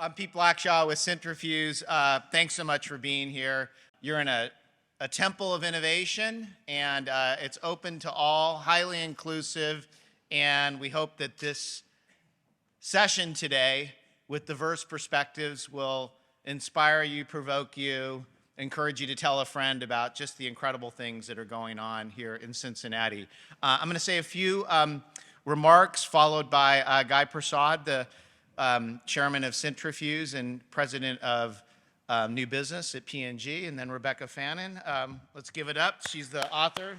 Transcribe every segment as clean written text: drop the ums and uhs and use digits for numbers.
I'm Pete Blackshaw with Centrifuge. Thanks so much for being here. You're in a temple of innovation, and it's open to all, highly inclusive, and we hope that this session today with diverse perspectives will inspire you, provoke you, encourage you to tell a friend about just the incredible things that are going on here in Cincinnati. I'm going to say a few remarks followed by Guy Prasad, the chairman of Centrifuge and president of new business at P&G, and then Rebecca Fannin. Let's give it up. She's the author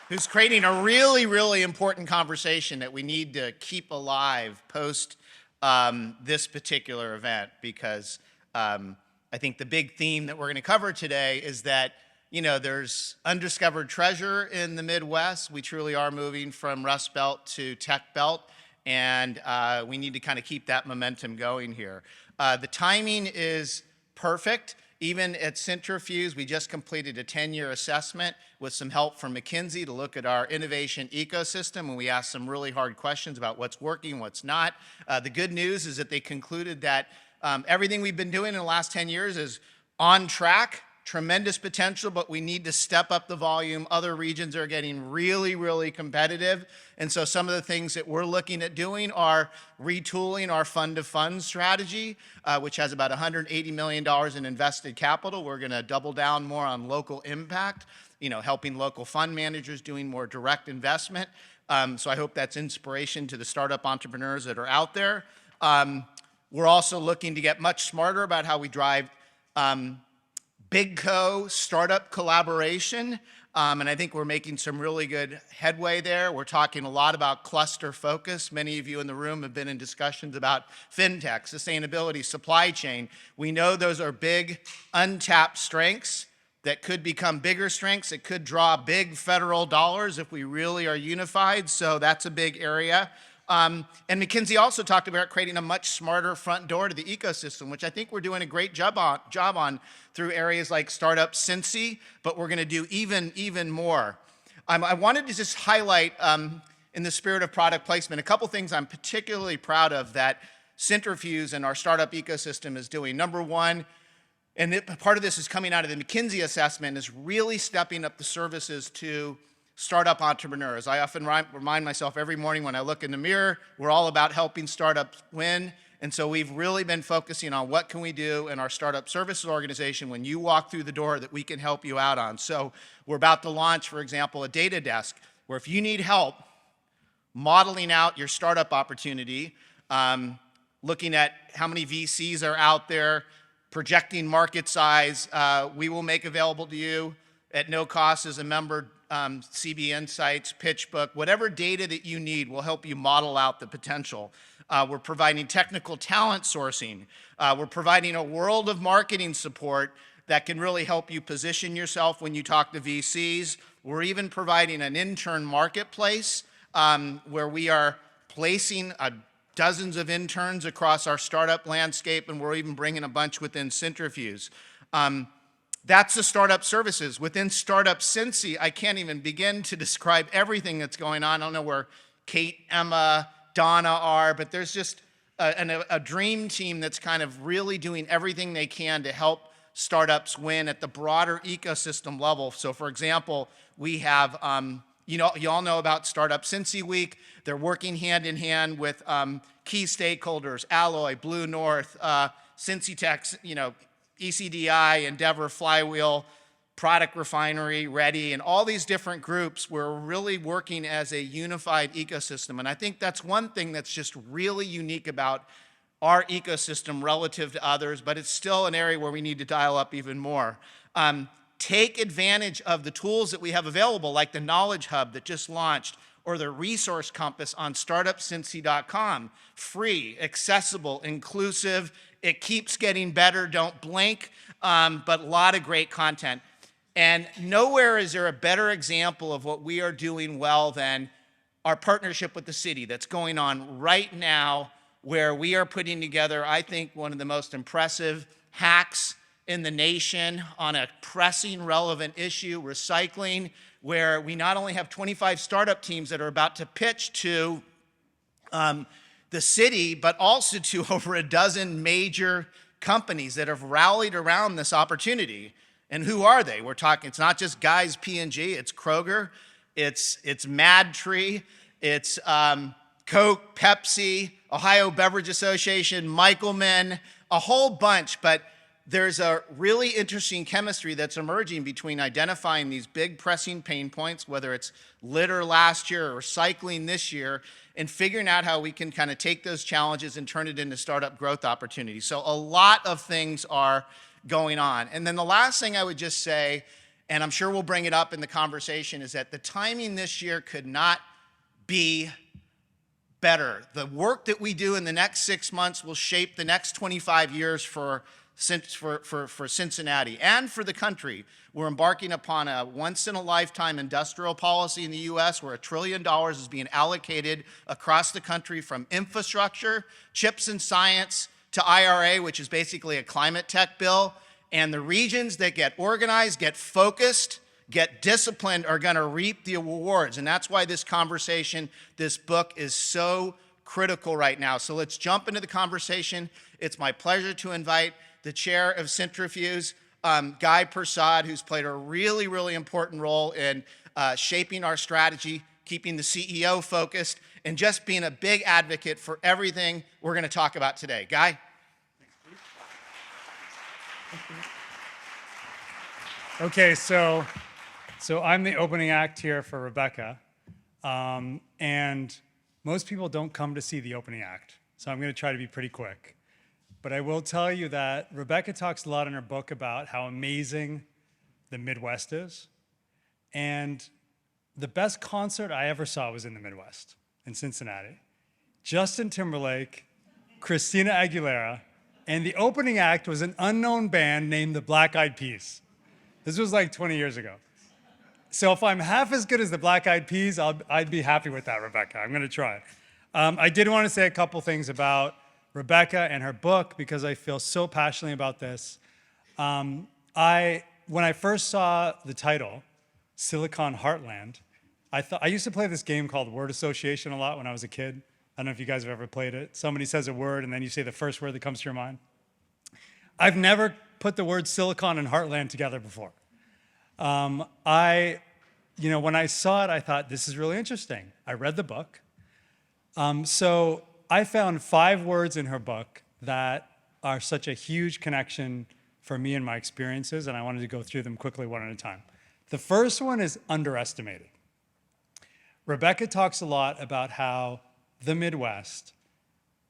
who's creating a really, really important conversation that we need to keep alive post this particular event, because I think the big theme that we're going to cover today is that there's undiscovered treasure in the Midwest. We truly are moving from Rust Belt to Tech Belt, and we need to kind of keep that momentum going here. The timing is perfect. Even at Centrifuge, we just completed a 10-year assessment with some help from McKinsey to look at our innovation ecosystem, and we asked some really hard questions about what's working, what's not. The good news is that they concluded that everything we've been doing in the last 10 years is on track. Tremendous potential, but we need to step up the volume. Other regions are getting really, really competitive. And so some of the things that we're looking at doing are retooling our fund-to-fund strategy, which has about $180 million in invested capital. We're going to double down more on local impact, helping local fund managers doing more direct investment. So I hope that's inspiration to the startup entrepreneurs that are out there. We're also looking to get much smarter about how we drive big co-startup collaboration, and I think we're making some really good headway there. We're talking a lot about cluster focus. Many of you in the room have been in discussions about fintech, sustainability, supply chain. We know those are big, untapped strengths that could become bigger strengths. It could draw big federal dollars if we really are unified, so that's a big area. And McKinsey also talked about creating a much smarter front door to the ecosystem, which I think we're doing a great job on through areas like Startup Cincy, but we're going to do even more. I wanted to just highlight, in the spirit of product placement, a couple things I'm particularly proud of that Centrifuge and our startup ecosystem is doing. Number one, and part of this is coming out of the McKinsey assessment, is really stepping up the services to startup entrepreneurs. I often remind myself every morning when I look in the mirror, we're all about helping startups win. And so we've really been focusing on what can we do in our startup services organization when you walk through the door that we can help you out on. So we're about to launch, for example, a data desk where if you need help modeling out your startup opportunity, looking at how many VCs are out there, projecting market size, we will make available to you at no cost as a member CB Insights, PitchBook, whatever data that you need will help you model out the potential. We're providing technical talent sourcing. We're providing a world of marketing support that can really help you position yourself when you talk to VCs. We're even providing an intern marketplace where we are placing dozens of interns across our startup landscape, and we're even bringing a bunch within Centrifuge. That's the startup services. Within Startup Cincy, I can't even begin to describe everything that's going on. I don't know where Kate, Emma, Donna are, but there's just a dream team that's kind of really doing everything they can to help startups win at the broader ecosystem level. So for example, we have, you all know about Startup Cincy Week. They're working hand in hand with key stakeholders, Alloy, Blue North, Cincy Tech, ECDI, Endeavor, Flywheel, Product Refinery, Ready, and all these different groups. We're really working as a unified ecosystem. And I think that's one thing that's just really unique about our ecosystem relative to others, but it's still an area where we need to dial up even more. Take advantage of the tools that we have available, like the Knowledge Hub that just launched, or the Resource Compass on startupcincy.com. Free, accessible, inclusive. It keeps getting better, don't blink, but a lot of great content. And nowhere is there a better example of what we are doing well than our partnership with the city that's going on right now, where we are putting together, I think, one of the most impressive hacks in the nation on a pressing, relevant issue, recycling, where we not only have 25 startup teams that are about to pitch to the city, but also to over a dozen major companies that have rallied around this opportunity. And who are they? We're talking, it's not just Guy's P&G, it's Kroger, it's MadTree, it's Coke, Pepsi, Ohio Beverage Association, Michelman, a whole bunch. But there's a really interesting chemistry that's emerging between identifying these big pressing pain points, whether it's litter last year or recycling this year, and figuring out how we can kind of take those challenges and turn it into startup growth opportunities. So a lot of things are going on. And then the last thing I would just say, and I'm sure we'll bring it up in the conversation, is that the timing this year could not be better. The work that we do in the next 6 months will shape the next 25 years for Cincinnati and for the country. We're embarking upon a once-in-a-lifetime industrial policy in the U.S. where $1 trillion is being allocated across the country from infrastructure, chips and science, to IRA, which is basically a climate tech bill. And the regions that get organized, get focused, get disciplined are going to reap the awards. And that's why this conversation, this book is so critical right now. So let's jump into the conversation. It's my pleasure to invite the chair of Centrifuge, Guy Persad, who's played a really, really important role in shaping our strategy, keeping the CEO focused, and just being a big advocate for everything we're going to talk about today. Guy? Okay, so I'm the opening act here for Rebecca, and most people don't come to see the opening act, so I'm going to try to be pretty quick. But I will tell you that Rebecca talks a lot in her book about how amazing the Midwest is. And the best concert I ever saw was in the Midwest, in Cincinnati. Justin Timberlake, Christina Aguilera, and the opening act was an unknown band named the Black Eyed Peas. This was like 20 years ago. So if I'm half as good as the Black Eyed Peas, I'd be happy with that, Rebecca. I'm going to try. I did want to say a couple things about Rebecca and her book because I feel so passionately about this. When I first saw the title, Silicon Heartland, I used to play this game called word association a lot when I was a kid. I don't know if you guys have ever played it. Somebody says a word and then you say the first word that comes to your mind. I've never put the word Silicon and Heartland together before. When I saw it, I thought, this is really interesting. I read the book. So I found 5 words in her book that are such a huge connection for me and my experiences, and I wanted to go through them quickly one at a time. The first one is underestimated. Rebecca talks a lot about how the Midwest,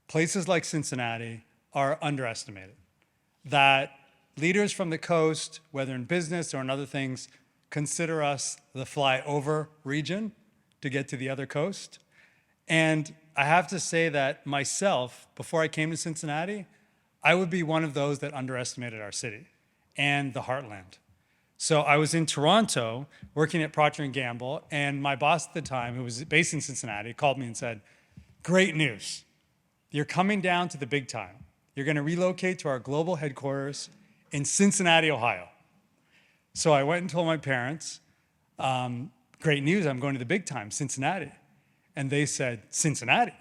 places like Cincinnati, are underestimated. That leaders from the coast, whether in business or in other things, consider us the flyover region to get to the other coast. And I have to say that myself, before I came to Cincinnati, I would be one of those that underestimated our city and the Heartland. So I was in Toronto working at Procter & Gamble, and my boss at the time, who was based in Cincinnati, called me and said, great news. You're coming down to the big time. You're going to relocate to our global headquarters in Cincinnati, Ohio. So I went and told my parents, great news, I'm going to the big time, Cincinnati. And they said, Cincinnati?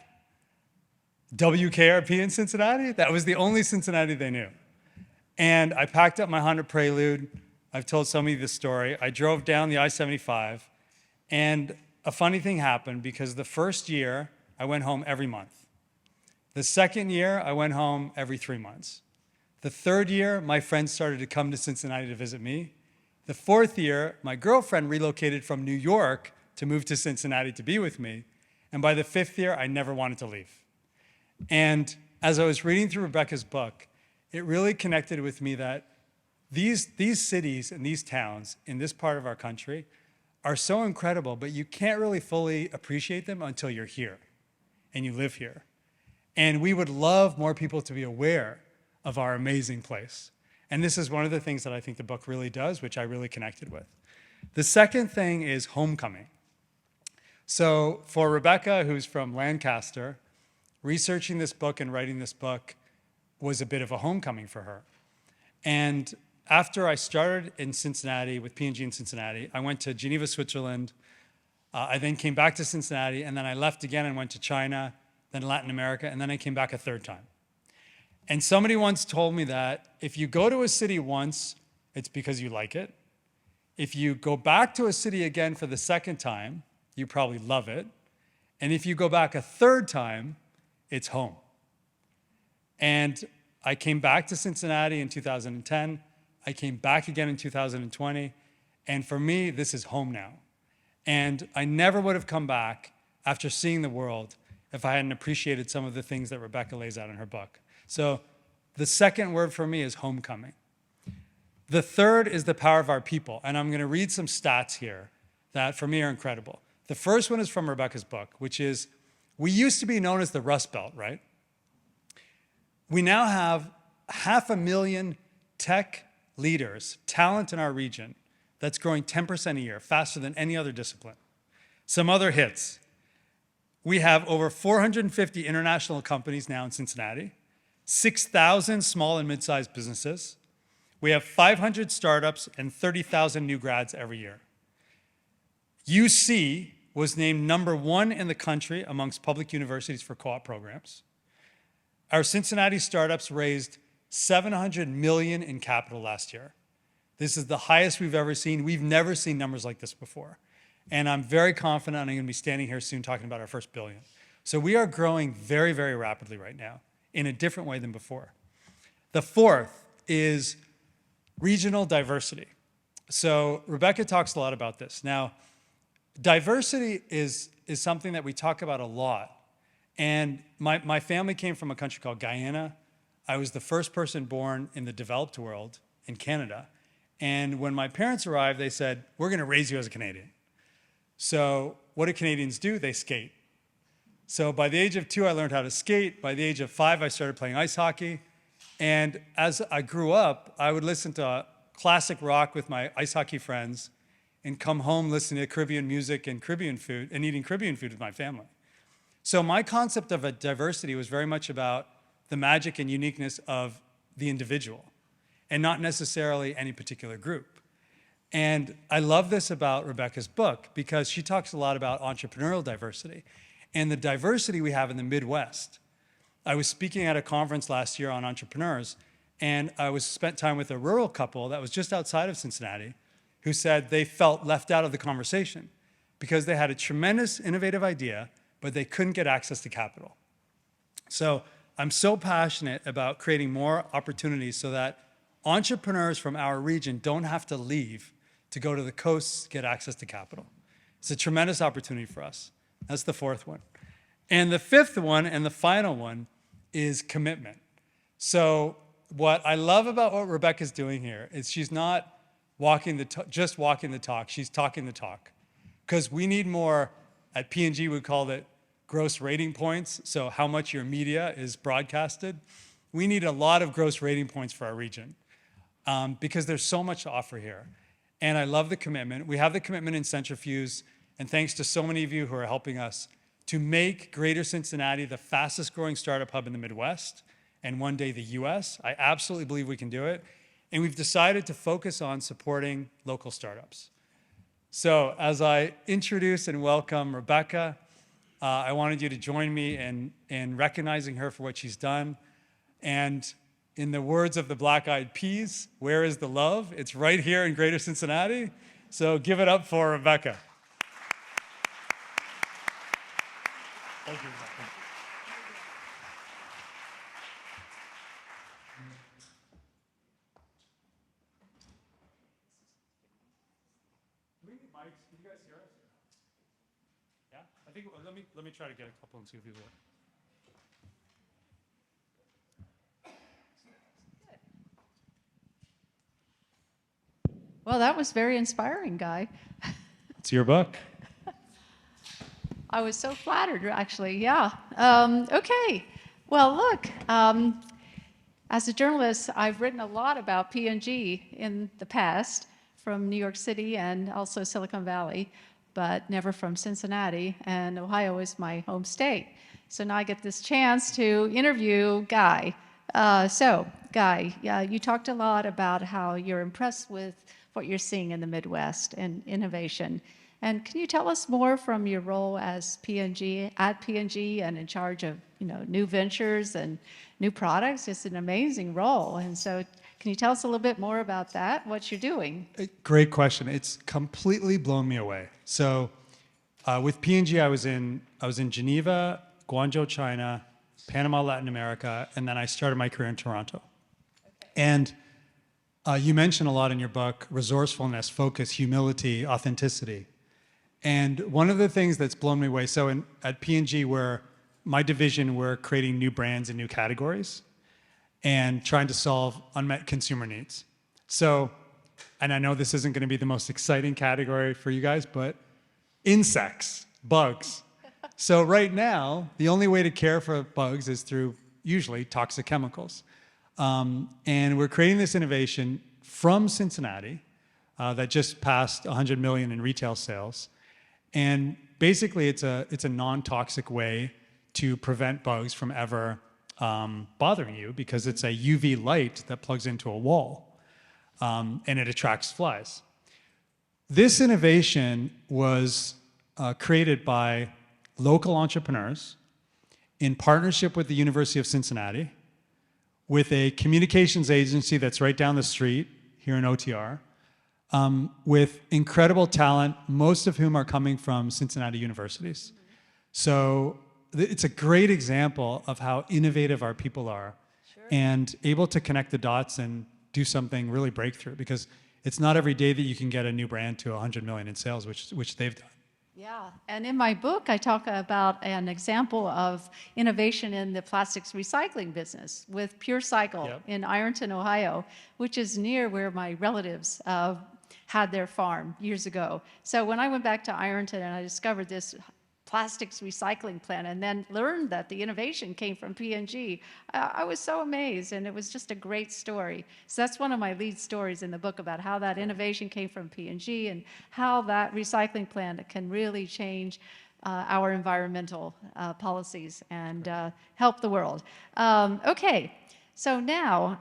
WKRP in Cincinnati? That was the only Cincinnati they knew. And I packed up my Honda Prelude. I've told some of you this story. I drove down the I-75, and a funny thing happened because the first year, I went home every month. The second year, I went home every 3 months. The third year, my friends started to come to Cincinnati to visit me. The fourth year, my girlfriend relocated from New York to move to Cincinnati to be with me. And by the 5th year, I never wanted to leave. And as I was reading through Rebecca's book, it really connected with me that these cities and these towns in this part of our country are so incredible, but you can't really fully appreciate them until you're here and you live here. And we would love more people to be aware of our amazing place. And this is one of the things that I think the book really does, which I really connected with. The second thing is homecoming. So for Rebecca, who's from Lancaster, researching this book and writing this book was a bit of a homecoming for her. And after I started in Cincinnati with P&G in Cincinnati, I went to Geneva, Switzerland. I then came back to Cincinnati, and then I left again and went to China, then Latin America, and then I came back a third time. And somebody once told me that if you go to a city once, it's because you like it. If you go back to a city again for the second time, you probably love it. And if you go back a third time, it's home. And I came back to Cincinnati in 2010. I came back again in 2020. And for me, this is home now. And I never would have come back after seeing the world if I hadn't appreciated some of the things that Rebecca lays out in her book. So the second word for me is homecoming. The third is the power of our people. And I'm going to read some stats here that for me are incredible. The first one is from Rebecca's book, which is, we used to be known as the Rust Belt, right? We now have 500,000 tech leaders, talent in our region, that's growing 10% a year, faster than any other discipline. Some other hits. We have over 450 international companies now in Cincinnati, 6,000 small and mid-sized businesses. We have 500 startups and 30,000 new grads every year. UC was named #1 in the country amongst public universities for co-op programs. Our Cincinnati startups raised $700 million in capital last year. This is the highest we've ever seen. We've never seen numbers like this before. And I'm very confident I'm going to be standing here soon talking about our first billion. So we are growing very, very rapidly right now in a different way than before. The fourth is regional diversity. So Rebecca talks a lot about this. Now, diversity is something that we talk about a lot. And my family came from a country called Guyana. I was the first person born in the developed world in Canada. And when my parents arrived, they said, we're going to raise you as a Canadian. So what do Canadians do? They skate. So by the age of 2, I learned how to skate. By the age of 5, I started playing ice hockey. And as I grew up, I would listen to classic rock with my ice hockey friends and come home listening to Caribbean music and Caribbean food and eating Caribbean food with my family. So my concept of a diversity was very much about the magic and uniqueness of the individual and not necessarily any particular group. And I love this about Rebecca's book because she talks a lot about entrepreneurial diversity and the diversity we have in the Midwest. I was speaking at a conference last year on entrepreneurs, and I spent time with a rural couple that was just outside of Cincinnati who said they felt left out of the conversation because they had a tremendous innovative idea, but they couldn't get access to capital. So I'm so passionate about creating more opportunities so that entrepreneurs from our region don't have to leave to go to the coasts to get access to capital. It's a tremendous opportunity for us. That's the fourth one. And the fifth one, and the final one, is commitment. So what I love about what Rebecca's doing here is she's not just walking the talk, she's talking the talk. Because we need more, at P&G we call it gross rating points, so how much your media is broadcasted. We need a lot of gross rating points for our region because there's so much to offer here. And I love the commitment. We have the commitment in Centrifuge, and thanks to so many of you who are helping us to make Greater Cincinnati the fastest growing startup hub in the Midwest and one day the US. I absolutely believe we can do it. And we've decided to focus on supporting local startups. So as I introduce and welcome Rebecca, I wanted you to join me in recognizing her for what she's done. And in the words of the Black Eyed Peas, where is the love? It's right here in Greater Cincinnati. So give it up for Rebecca. Thank you, Rebecca. Do we need mics? Can you guys hear us? Yeah? I think, let me try to get a couple and see if these work. Well, that was very inspiring, Guy. It's your book. I was so flattered, actually, yeah. Okay, well, look, as a journalist, I've written a lot about P&G in the past, from New York City and also Silicon Valley, but never from Cincinnati, and Ohio is my home state. So now I get this chance to interview Guy. Guy, you talked a lot about how you're impressed with what you're seeing in the Midwest and innovation. And can you tell us more from your role as P&G, at P&G, and in charge of, new ventures and new products? It's an amazing role. And so can you tell us a little bit more about that, what you're doing? Great question. It's completely blown me away. So with P&G, I was in Geneva, Guangzhou, China, Panama, Latin America, and then I started my career in Toronto. Okay. And you mention a lot in your book, resourcefulness, focus, humility, authenticity. And one of the things that's blown me away, so at P&G, my division, we're creating new brands and new categories and trying to solve unmet consumer needs. So, and I know this isn't going to be the most exciting category for you guys, but insects, bugs. So right now, the only way to care for bugs is through usually toxic chemicals. And we're creating this innovation from Cincinnati that just passed 100 million in retail sales. And basically, it's a non-toxic way to prevent bugs from ever bothering you because it's a UV light that plugs into a wall and it attracts flies. This innovation was created by local entrepreneurs in partnership with the University of Cincinnati, with a communications agency that's right down the street here in OTR, with incredible talent, most of whom are coming from Cincinnati universities. So it's a great example of how innovative our people are and able to connect the dots and do something really breakthrough, because it's not every day that you can get a new brand to 100 million in sales, which they've done. Yeah, and in my book, I talk about an example of innovation in the plastics recycling business with Pure Cycle in Ironton, Ohio, which is near where my relatives had their farm years ago. So when I went back to Ironton and I discovered this plastics recycling plant and then learned that the innovation came from P&G, I was so amazed, and it was just a great story. So that's one of my lead stories in the book, about how that innovation came from P&G and how that recycling plant can really change our environmental policies and help the world. Okay, so now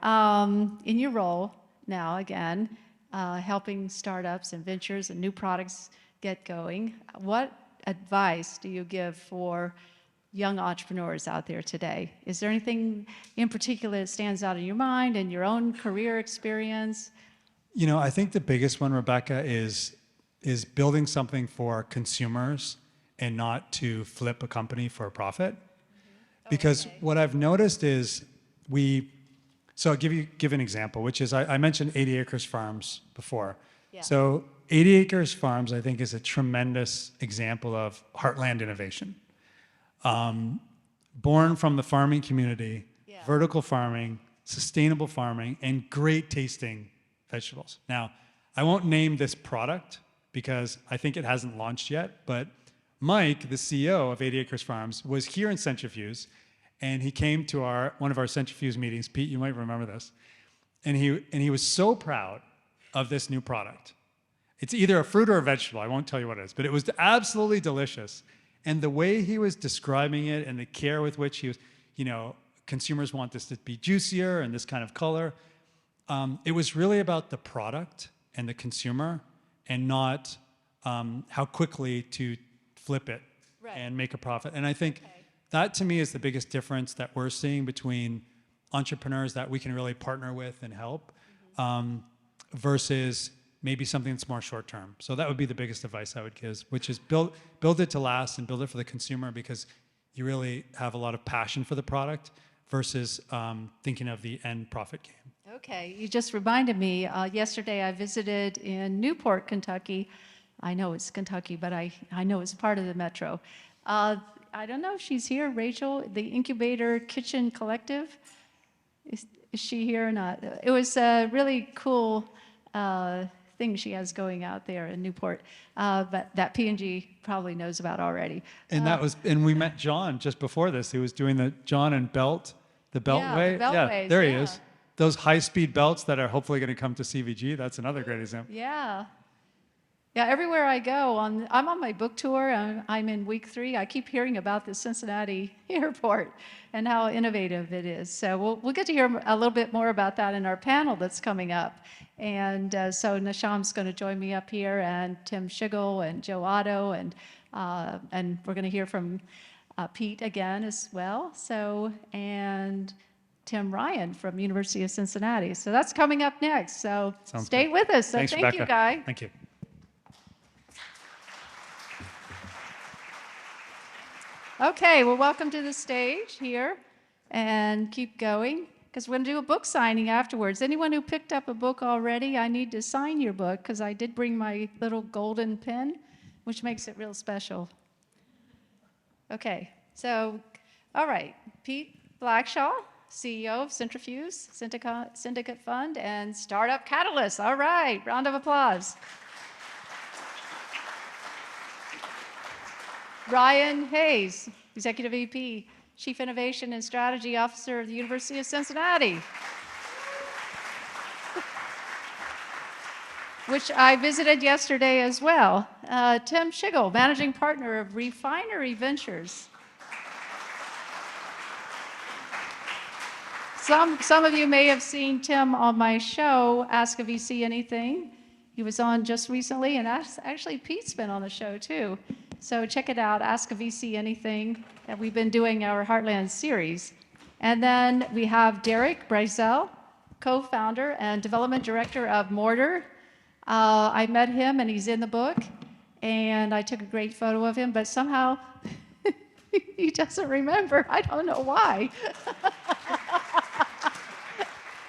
in your role now again, helping startups and ventures and new products get going, what advice do you give for young entrepreneurs out there today? Is there anything in particular that stands out in your mind and your own career experience? I think the biggest one, Rebecca, is building something for consumers and not to flip a company for a profit. Because what I've noticed is so I'll give an example, which is I mentioned 80 Acres Farms before. Yeah. So 80 Acres Farms, I think, is a tremendous example of Heartland innovation. Born from the farming community, vertical farming, sustainable farming, and great tasting vegetables. Now, I won't name this product because I think it hasn't launched yet, but Mike, the CEO of 80 Acres Farms, was here in Centrifuge, and he came to one of our Centrifuge meetings. Pete, you might remember this. And he was so proud of this new product. It's either a fruit or a vegetable. I won't tell you what it is, but it was absolutely delicious. And the way he was describing it and the care with which he was, consumers want this to be juicier and this kind of color. It was really about the product and the consumer, and not how quickly to flip it and make a profit. And I think that, to me, is the biggest difference that we're seeing between entrepreneurs that we can really partner with and help versus maybe something that's more short term. So that would be the biggest advice I would give, which is build it to last and build it for the consumer, because you really have a lot of passion for the product versus thinking of the end profit game. Okay, you just reminded me, yesterday I visited in Newport, Kentucky. I know it's Kentucky, but I know it's part of the metro. I don't know if she's here, Rachel, the Incubator Kitchen Collective. Is she here or not? It was a really cool thing she has going out there in Newport, but that P&G probably knows about already. And we met John just before this. He was doing the John and Beltway. The Beltways, there he is. Those high-speed belts that are hopefully going to come to CVG. That's another great example. Yeah. Yeah, everywhere I go, I'm on my book tour. I'm in week 3. I keep hearing about the Cincinnati airport and how innovative it is. So we'll get to hear a little bit more about that in our panel that's coming up. And so Nisham's going to join me up here, and Tim Schigel and Joe Otto, and we're going to hear from Pete again as well. So and Tim Ryan from University of Cincinnati. So that's coming up next. So Sounds stay good. with us. So Thanks, thank you, Rebecca. Guy. Thank you. Okay, well, welcome to the stage here, and keep going, because we're going to do a book signing afterwards. Anyone who picked up a book already, I need to sign your book, because I did bring my little golden pen, which makes it real special. Okay, so, all right, Pete Blackshaw, CEO of Centrifuge, Syndicate Fund, and Startup Catalyst. All right, round of applause. Ryan Hayes, Executive VP, Chief Innovation and Strategy Officer of the University of Cincinnati, which I visited yesterday as well. Tim Schigel, Managing Partner of Refinery Ventures. Some of you may have seen Tim on my show, Ask a VC Anything. He was on just recently, and actually Pete's been on the show too. So check it out, Ask a VC Anything. And we've been doing our Heartland series. And then we have Derek Brazel, co-founder and development director of Mortar. I met him, and he's in the book. And I took a great photo of him, but somehow he doesn't remember. I don't know why.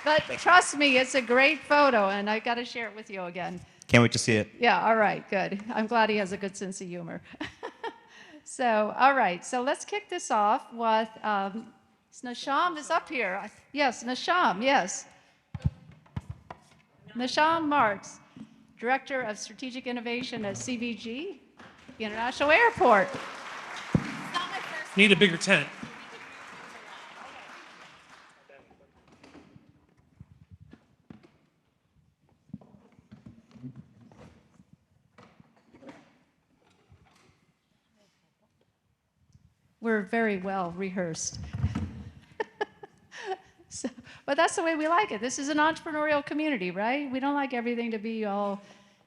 But trust me, it's a great photo, and I got to share it with you again. Can't wait to see it. Yeah, all right, good. I'm glad he has a good sense of humor. So, all right, so let's kick this off with, Nisham is up here. Yes, Nisham, yes. Nisham Marks, Director of Strategic Innovation at CVG International Airport. Need a bigger tent. We're very well rehearsed. So, but that's the way we like it. This is an entrepreneurial community, right? We don't like everything to be all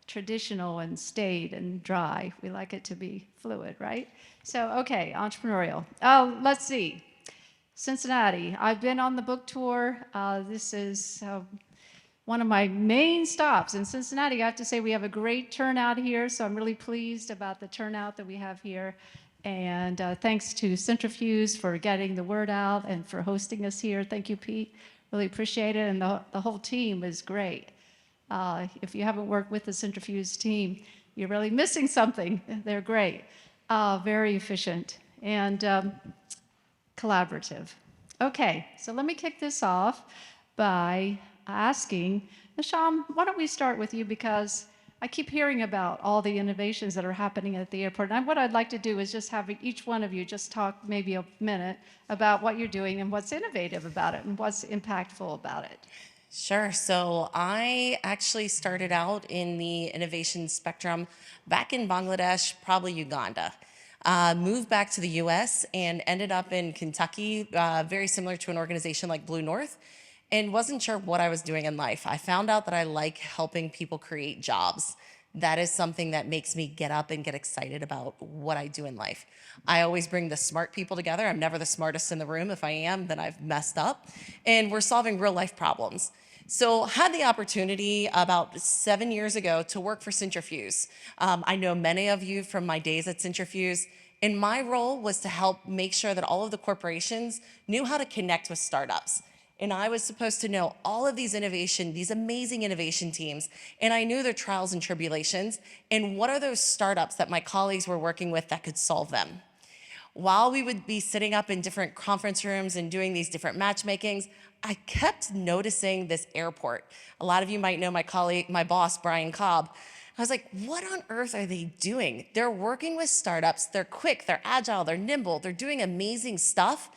traditional and staid and dry. We like it to be fluid, right? So, okay, entrepreneurial. Let's see. Cincinnati. I've been on the book tour. This is one of my main stops in Cincinnati. I have to say we have a great turnout here, so I'm really pleased about the turnout that we have here. And thanks to Centrifuge for getting the word out and for hosting us here. Thank you, Pete. Really appreciate it. And the whole team is great. If you haven't worked with the Centrifuge team, you're really missing something. They're great. Very efficient and collaborative. Okay, so let me kick this off by asking, Nisham, why don't we start with you, because I keep hearing about all the innovations that are happening at the airport. And what I'd like to do is just have each one of you just talk maybe a minute about what you're doing and what's innovative about it and what's impactful about it. Sure. So I actually started out in the innovation spectrum back in Bangladesh, probably Uganda. Moved back to the US and ended up in Kentucky, very similar to an organization like Blue North, and wasn't sure what I was doing in life. I found out that I like helping people create jobs. That is something that makes me get up and get excited about what I do in life. I always bring the smart people together. I'm never the smartest in the room. If I am, then I've messed up. And we're solving real life problems. So had the opportunity about 7 years ago to work for Centrifuge. I know many of you from my days at Centrifuge, and my role was to help make sure that all of the corporations knew how to connect with startups. And I was supposed to know all of these amazing innovation teams, and I knew their trials and tribulations, and what are those startups that my colleagues were working with that could solve them. While we would be sitting up in different conference rooms and doing these different matchmakings, I kept noticing this airport. A lot of you might know my boss, Brian Cobb. I was like, what on earth are they doing? They're working with startups, they're quick, they're agile, they're nimble, they're doing amazing stuff.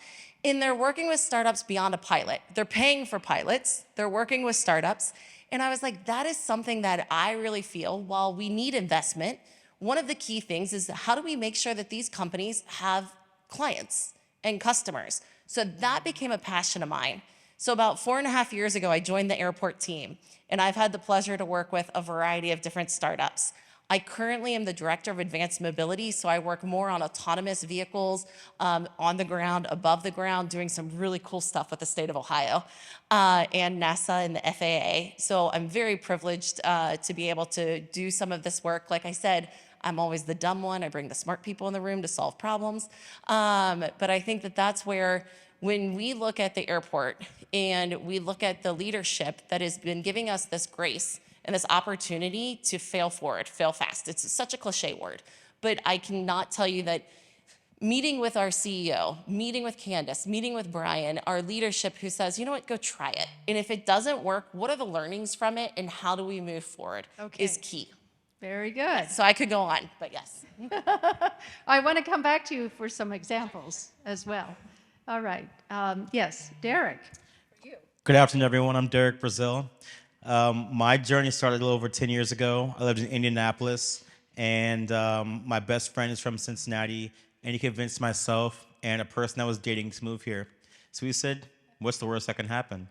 And they're working with startups beyond a pilot. They're paying for pilots. They're working with startups. And I was like, that is something that I really feel, while we need investment, one of the key things is how do we make sure that these companies have clients and customers? So that became a passion of mine. So about 4.5 years ago, I joined the airport team, and I've had the pleasure to work with a variety of different startups. I currently am the director of advanced mobility, so I work more on autonomous vehicles on the ground, above the ground, doing some really cool stuff with the state of Ohio and NASA and the FAA. So I'm very privileged to be able to do some of this work. Like I said, I'm always the dumb one. I bring the smart people in the room to solve problems. But I think that that's where, when we look at the airport and we look at the leadership that has been giving us this grace and this opportunity to fail forward, fail fast. It's such a cliche word, but I cannot tell you that meeting with our CEO, meeting with Candace, meeting with Brian, our leadership who says, you know what, go try it. And if it doesn't work, what are the learnings from it and how do we move forward is key. Very good. So I could go on, but yes. I want to come back to you for some examples as well. All right. Yes, Derek. Good afternoon, everyone. I'm Derek Brazil. My journey started a little over 10 years ago. I lived in Indianapolis, and my best friend is from Cincinnati, and he convinced myself and a person I was dating to move here. So we said, what's the worst that can happen?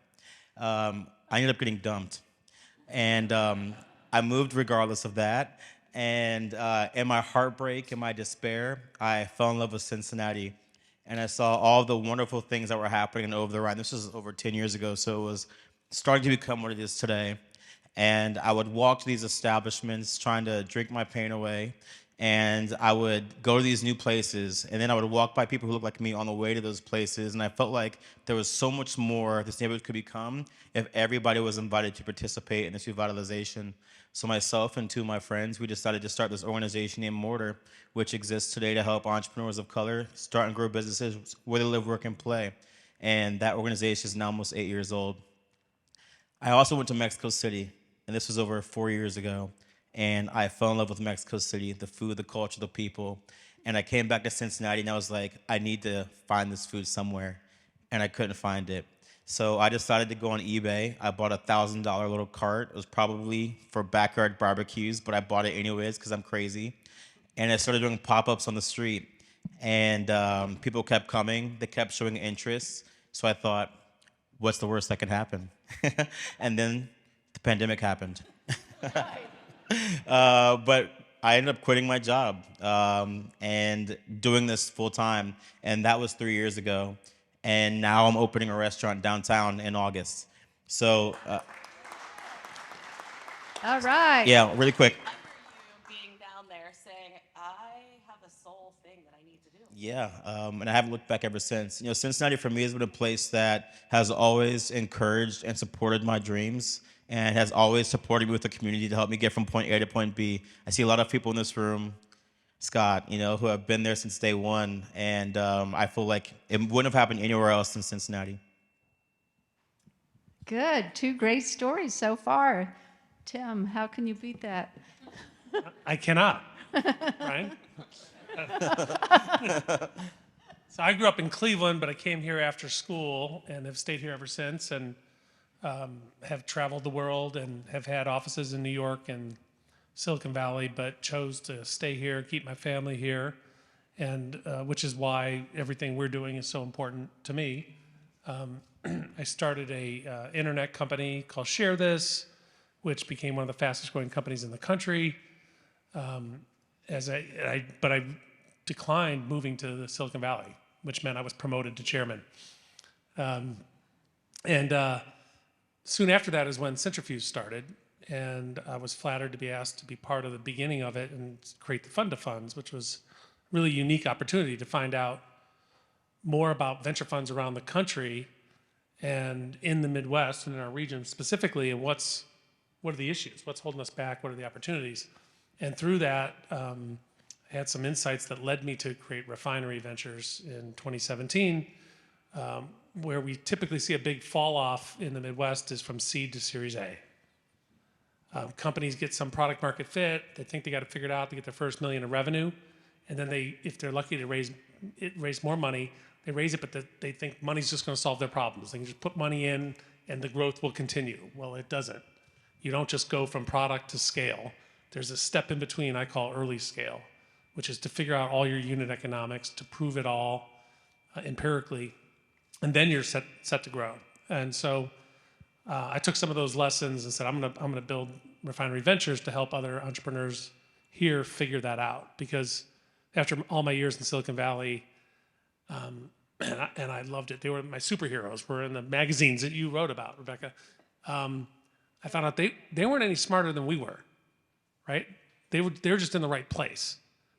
I ended up getting dumped, and I moved regardless of that. And in my heartbreak and my despair, I fell in love with Cincinnati. And I saw all the wonderful things that were happening over the ride. This was over 10 years ago, so it was starting to become what it is today. And I would walk to these establishments trying to drink my pain away. And I would go to these new places, and then I would walk by people who looked like me on the way to those places. And I felt like there was so much more this neighborhood could become if everybody was invited to participate in this revitalization. So myself and two of my friends, we decided to start this organization named Mortar, which exists today to help entrepreneurs of color start and grow businesses where they live, work, and play. And that organization is now almost 8 years old. I also went to Mexico City, and this was over 4 years ago. And I fell in love with Mexico City, the food, the culture, the people. And I came back to Cincinnati, and I was like, I need to find this food somewhere. And I couldn't find it. So I decided to go on eBay. I bought a $1,000 little cart. It was probably for backyard barbecues, but I bought it anyways because I'm crazy. And I started doing pop-ups on the street. And people kept coming. They kept showing interest. So I thought, what's the worst that could happen? And then the pandemic happened. But I ended up quitting my job and doing this full time. And that was 3 years ago. And now I'm opening a restaurant downtown in August. So, All right. yeah, really quick. I remember you being down there saying, I have a soul thing that I need to do. Yeah, and I haven't looked back ever since. You know, Cincinnati for me has been a place that has always encouraged and supported my dreams and has always supported me with the community to help me get from point A to point B. I see a lot of people in this room, Scott, you know, who have been there since day one, and I feel like it wouldn't have happened anywhere else in Cincinnati. Good. Two great stories so far. Tim, how can you beat that? I cannot, right? So I grew up in Cleveland, but I came here after school and have stayed here ever since, and have traveled the world and have had offices in New York and Silicon Valley, but chose to stay here, keep my family here, and which is why everything we're doing is so important to me. I started a internet company called Share This, which became one of the fastest growing companies in the country. But I declined moving to the Silicon Valley, which meant I was promoted to chairman. Soon after that is when Centrifuge started, and I was flattered to be asked to be part of the beginning of it and create the fund of funds, which was a really unique opportunity to find out more about venture funds around the country and in the Midwest and in our region specifically, and what are the issues, what's holding us back, what are the opportunities. And through that, I had some insights that led me to create Refinery Ventures in 2017, where we typically see a big fall off in the Midwest is from seed to Series A. Companies get some product market fit, they think they got it figured out, they get their first $1 million in revenue, and then if they're lucky to raise it raise more money. They raise it, but they think money's just going to solve their problems. They can just put money in and the growth will continue. Well, it doesn't. You don't just go from product to scale. There's a step in between I call early scale, which is to figure out all your unit economics, to prove it all empirically, and then you're set to grow. And so I took some of those lessons and said, I'm gonna build Refinery Ventures to help other entrepreneurs here figure that out. Because after all my years in Silicon Valley, and I loved it. They were my superheroes. Were in the magazines that you wrote about, Rebecca. I found out they weren't any smarter than we were, right? They were just in the right place.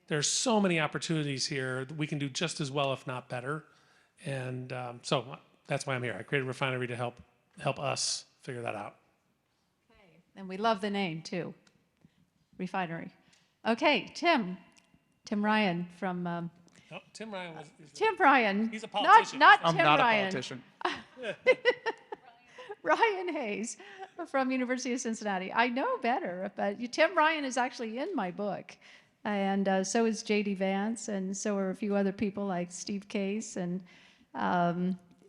There's so many opportunities here that we can do just as well, if not better. And so that's why I'm here. I created Refinery to help us figure that out. Okay. And we love the name too, Refinery. Okay, Tim Ryan from. Oh, Tim Ryan was. Tim Ryan. He's a politician. Not I'm Tim not Ryan. a politician. Ryan Hayes from University of Cincinnati. I know better, but Tim Ryan is actually in my book. And so is J.D. Vance, and so are a few other people like Steve Case and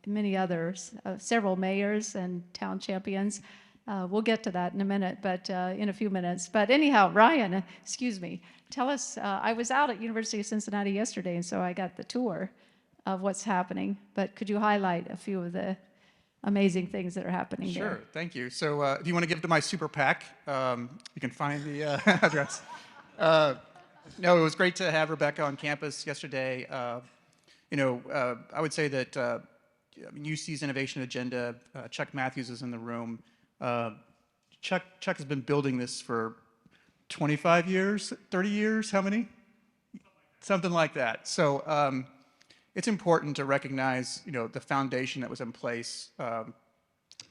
many others, several mayors and town champions. We'll get to that in a minute, but in a few minutes. But anyhow, Ryan, excuse me, tell us, I was out at University of Cincinnati yesterday, and so I got the tour of what's happening. But could you highlight a few of the amazing things that are happening there? Sure, thank you. So if you want to give to my super PAC, you can find the address. No, it was great to have Rebecca on campus yesterday. I would say that UC's innovation agenda, Chuck Matthews is in the room. Chuck has been building this for 25 years, 30 years, how many? Something like that. So it's important to recognize, the foundation that was in place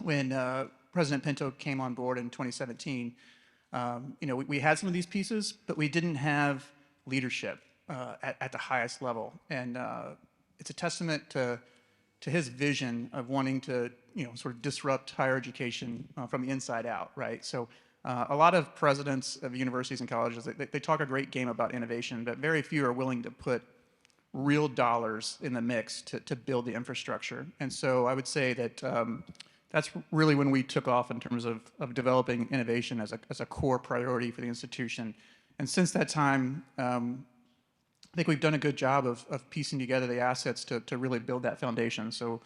when President Pinto came on board in 2017. We had some of these pieces, but we didn't have leadership at the highest level. And it's a testament to his vision of wanting to, sort of disrupt higher education from the inside out, right? So a lot of presidents of universities and colleges, they talk a great game about innovation, but very few are willing to put real dollars in the mix to build the infrastructure. And so I would say that that's really when we took off in terms of developing innovation as a core priority for the institution. And since that time, I think we've done a good job of piecing together the assets to really build that foundation. So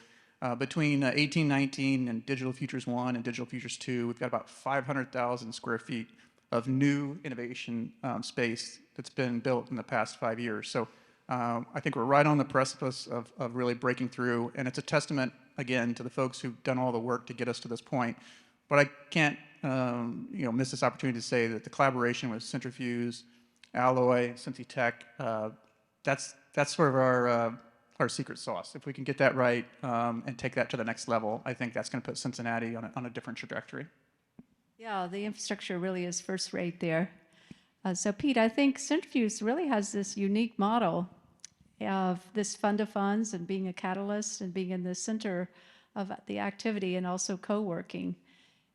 between 1819 and Digital Futures 1 and Digital Futures 2, we've got about 500,000 square feet of new innovation space that's been built in the past 5 years. So I think we're right on the precipice of really breaking through, and it's a testament, again, to the folks who've done all the work to get us to this point. But I can't miss this opportunity to say that the collaboration with Centrifuge, Alloy, Cincy Tech, that's sort of our secret sauce. If we can get that right and take that to the next level, I think that's going to put Cincinnati on a different trajectory. Yeah, the infrastructure really is first rate there. So Pete, I think Centrifuge really has this unique model of this fund of funds and being a catalyst and being in the center of the activity and also co-working.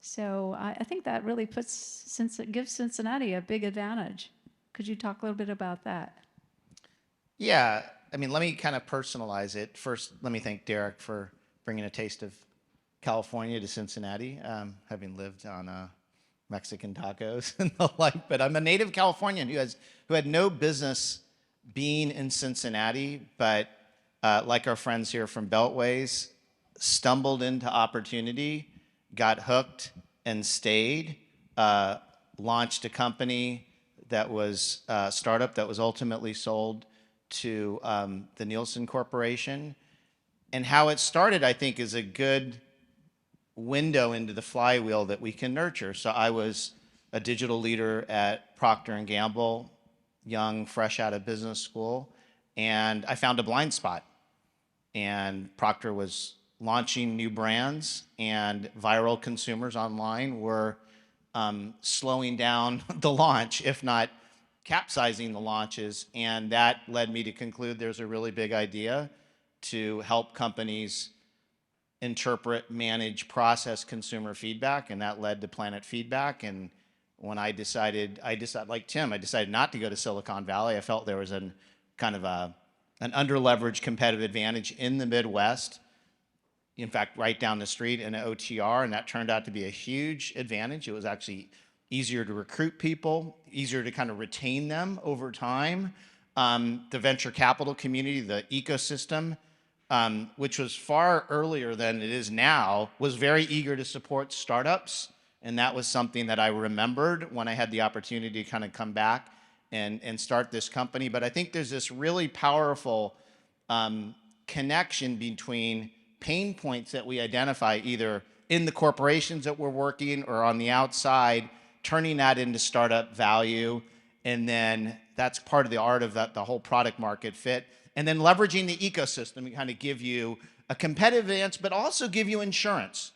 So I think that really gives Cincinnati a big advantage. Could you talk a little bit about that? Yeah, I mean, let me kind of personalize it. First, let me thank Derek for bringing a taste of California to Cincinnati, having lived on Mexican tacos and the like. But I'm a native Californian who had no business being in Cincinnati, but like our friends here from Beltways, stumbled into opportunity, got hooked and stayed, launched a company that was a startup that was ultimately sold to the Nielsen Corporation. And how it started, I think, is a good window into the flywheel that we can nurture. So I was a digital leader at Procter & Gamble, young, fresh out of business school, and I found a blind spot. And Procter was launching new brands, and viral consumers online were slowing down the launch, if not capsizing the launches. And that led me to conclude there's a really big idea to help companies interpret, manage, process consumer feedback, and that led to Planet Feedback. And when I decided, like Tim, I decided not to go to Silicon Valley. I felt there was a an underleveraged competitive advantage in the Midwest. In fact, right down the street in an OTR, and that turned out to be a huge advantage. It was actually easier to recruit people, easier to kind of retain them over time. The venture capital community, the ecosystem, which was far earlier than it is now, was very eager to support startups. And that was something that I remembered when I had the opportunity to kind of come back and start this company. But I think there's this really powerful connection between pain points that we identify either in the corporations that we're working or on the outside, turning that into startup value. And then that's part of the art of that, the whole product market fit. And then leveraging the ecosystem to kind of give you a competitive advantage, but also give you insurance.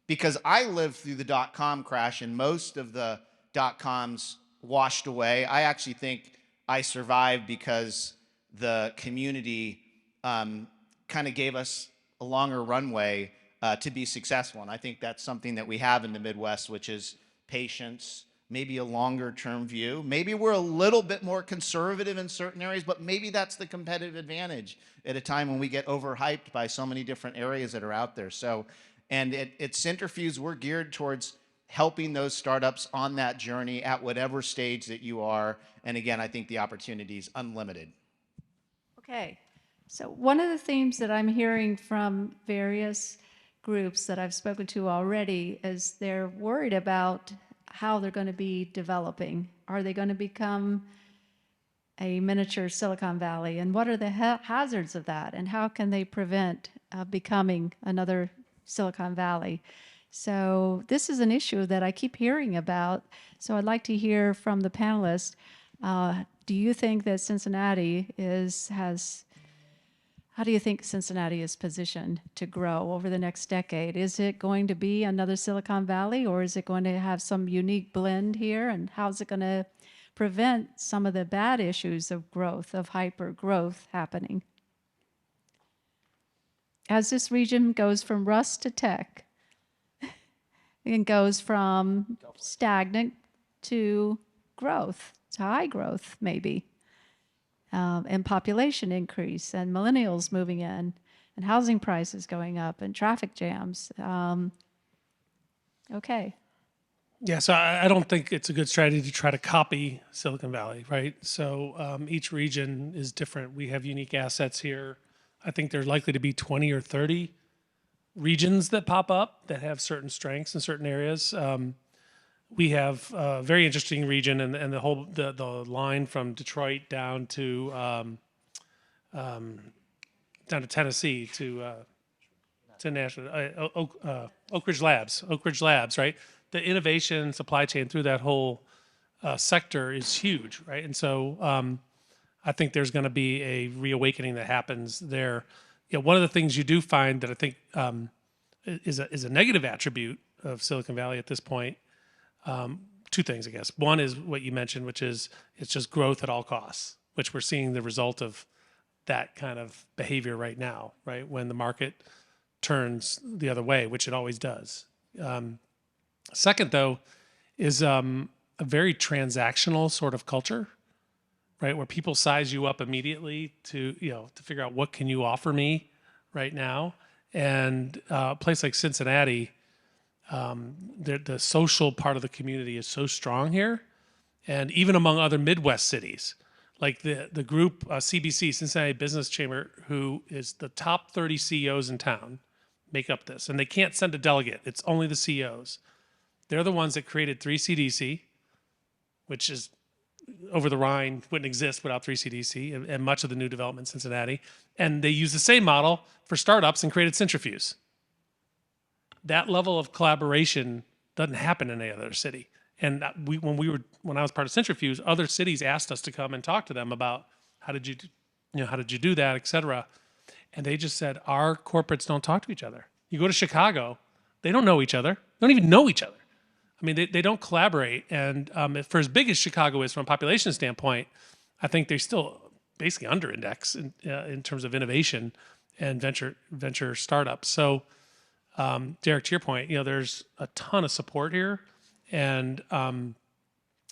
Because I lived through the dot-com crash and most of the dot-coms washed away. I actually think I survived because the community kind of gave us a longer runway to be successful. And I think that's something that we have in the Midwest, which is patience, maybe a longer term view. Maybe we're a little bit more conservative in certain areas, but maybe that's the competitive advantage at a time when we get overhyped by so many different areas that are out there. So, and at Centrifuge, we're geared towards helping those startups on that journey at whatever stage that you are. And again, I think the opportunity is unlimited. Okay. So one of the themes that I'm hearing from various groups that I've spoken to already is they're worried about how they're going to be developing. Are they going to become a miniature Silicon Valley? And what are the hazards of that? And how can they prevent becoming another Silicon Valley? So this is an issue that I keep hearing about. So I'd like to hear from the panelists. Do you think that Cincinnati how do you think Cincinnati is positioned to grow over the next decade? Is it going to be another Silicon Valley, or is it going to have some unique blend here? And how's it going to prevent some of the bad issues of growth, of hyper growth happening? As this region goes from rust to tech, and goes from stagnant to growth, to high growth maybe, and population increase, and millennials moving in, and housing prices going up, and traffic jams. Okay. Yeah, so I don't think it's a good strategy to try to copy Silicon Valley, right? So each region is different. We have unique assets here. I think there's likely to be 20 or 30 regions that pop up that have certain strengths in certain areas. We have a very interesting region, and the line from Detroit down to Tennessee to Nashville, Oak Ridge Labs, right? The innovation supply chain through that whole sector is huge, right? And so I think there's going to be a reawakening that happens there. You know, one of the things you do find that I think is a negative attribute of Silicon Valley at this point. Two things, I guess. One is what you mentioned, which is it's just growth at all costs, which we're seeing the result of that kind of behavior right now, right? When the market turns the other way, which it always does. Second, though, is a very transactional sort of culture, right? Where people size you up immediately to figure out what can you offer me right now. And a place like Cincinnati, the social part of the community is so strong here, and even among other Midwest cities, like the group CBC, Cincinnati Business Chamber, who is the top 30 CEOs in town, make up this, and they can't send a delegate. It's only the CEOs. They're the ones that created 3CDC, which is over the Rhine, wouldn't exist without 3CDC and much of the new development in Cincinnati. And they use the same model for startups and created Centrifuge. That level of collaboration doesn't happen in any other city. And when I was part of Centrifuge, other cities asked us to come and talk to them about how did you do that, et cetera. And they just said, our corporates don't talk to each other. You go to Chicago, they don't know each other. They don't even know each other. I mean, they don't collaborate. And for as big as Chicago is from a population standpoint, I think they still basically under-index in terms of innovation and venture startups. So, Derek, to your point, there's a ton of support here. And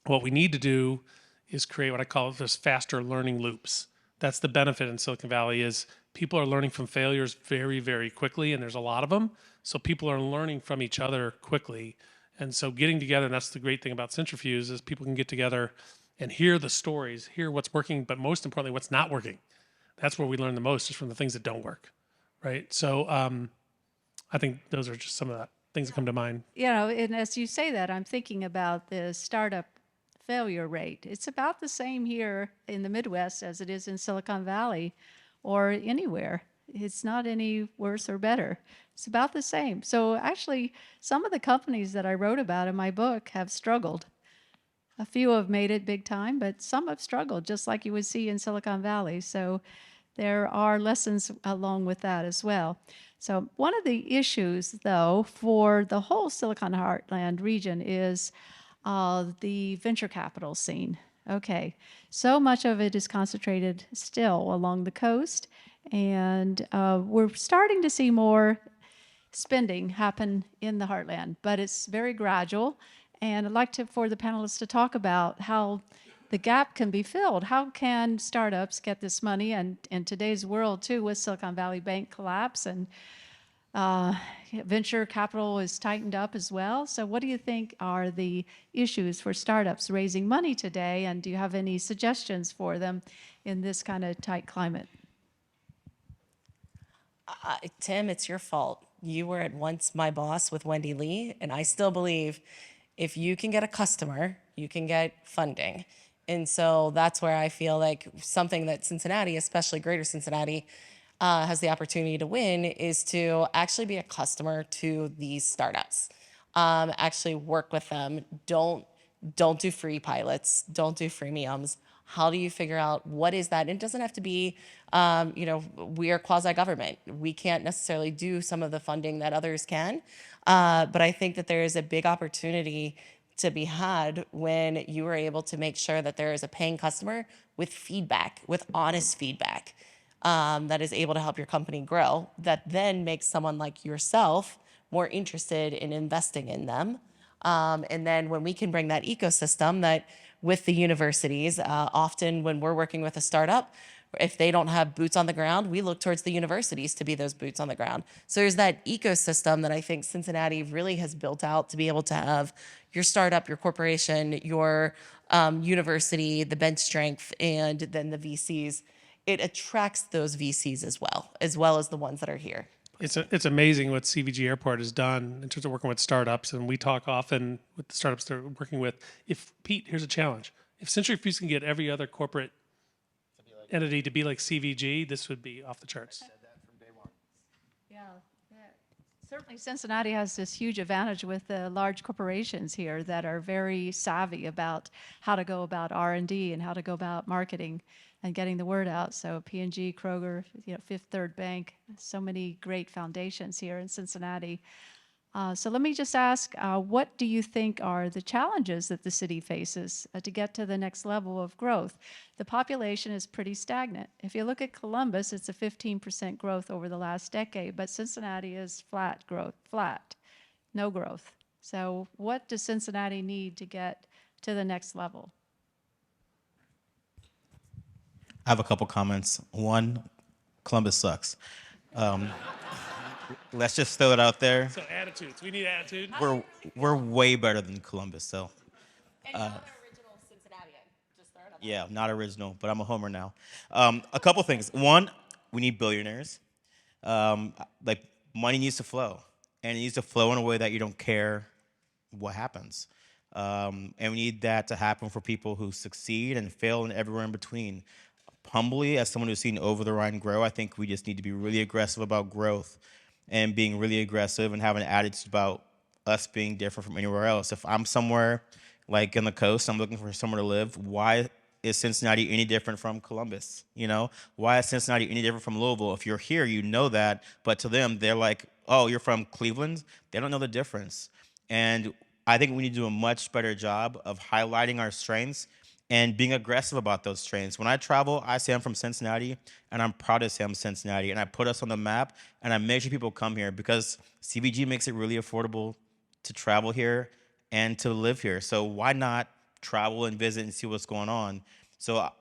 what we need to do is create what I call this faster learning loops, That's the benefit in Silicon Valley is people are learning from failures very, very quickly, and there's a lot of them. So people are learning from each other quickly. And so getting together, and that's the great thing about Centrifuge, is people can get together and hear the stories, hear what's working, but most importantly, what's not working. That's where we learn the most, is from the things that don't work, right? So I think those are just some of the things that come to mind. You know, and as you say that, I'm thinking about the startup failure rate. It's about the same here in the Midwest as it is in Silicon Valley or anywhere. It's not any worse or better. It's about the same. So actually, some of the companies that I wrote about in my book have struggled. A few have made it big time, but some have struggled, just like you would see in Silicon Valley. So there are lessons along with that as well. So one of the issues, though, for the whole Silicon Heartland region is the venture capital scene. Okay, so much of it is concentrated still along the coast, and we're starting to see more spending happen in the heartland, but it's very gradual. And I'd like for the panelists to talk about how the gap can be filled. How can startups get this money? And in today's world, too, with Silicon Valley Bank collapse and venture capital is tightened up as well. So what do you think are the issues for startups raising money today? And do you have any suggestions for them in this kind of tight climate? Tim, it's your fault. You were at once my boss with Wendy Lee, and I still believe if you can get a customer, you can get funding. And so that's where I feel like something that Cincinnati, especially Greater Cincinnati, has the opportunity to win is to actually be a customer to these startups. Actually work with them. Don't do free pilots. Don't do freemiums. How do you figure out what is that? And it doesn't have to be, we are quasi-government. We can't necessarily do some of the funding that others can. But I think that there is a big opportunity to be had when you are able to make sure that there is a paying customer with feedback, with honest feedback, that is able to help your company grow, that then makes someone like yourself more interested in investing in them. And then when we can bring that ecosystem that with the universities, often when we're working with a startup, if they don't have boots on the ground, we look towards the universities to be those boots on the ground. So there's that ecosystem that I think Cincinnati really has built out to be able to have your startup, your corporation, your university, the bench strength, and then the VCs. It attracts those VCs as well as the ones that are here. It's amazing what CVG Airport has done in terms of working with startups, and we talk often with the startups they're working with. If Pete, here's a challenge: if Centrifuge can get every other corporate entity to be like CVG, this would be off the charts. Yeah. Certainly Cincinnati has this huge advantage with the large corporations here that are very savvy about how to go about R&D and how to go about marketing and getting the word out. So P&G, Kroger, Fifth Third Bank, so many great foundations here in Cincinnati. So let me just ask, what do you think are the challenges that the city faces to get to the next level of growth? The population is pretty stagnant. If you look at Columbus, it's a 15% growth over the last decade, but Cincinnati is flat, no growth. So what does Cincinnati need to get to the next level? I have a couple comments. One, Columbus sucks. Let's just throw it out there. So attitudes, we need attitude. We're way better than Columbus, so. And not an original Cincinnatian. Just throw it out there. Yeah, not original, but I'm a homer now. A couple things. One, we need billionaires. Like, money needs to flow, and it needs to flow in a way that you don't care what happens. And we need that to happen for people who succeed and fail and everywhere in between. Humbly, as someone who's seen Over the Rhine grow, I think we just need to be really aggressive about growth and being really aggressive and having an attitude about us being different from anywhere else. If I'm somewhere like in the coast, I'm looking for somewhere to live, why is Cincinnati any different from Columbus? Why is Cincinnati any different from Louisville? If you're here, you know that, but to them, they're like, oh, you're from Cleveland? They don't know the difference. And I think we need to do a much better job of highlighting our strengths and being aggressive about those strengths. When I travel, I say I'm from Cincinnati, and I'm proud to say I'm Cincinnati, and I put us on the map, and I make sure people come here because CVG makes it really affordable to travel here and to live here. So why not travel and visit and see what's going on? So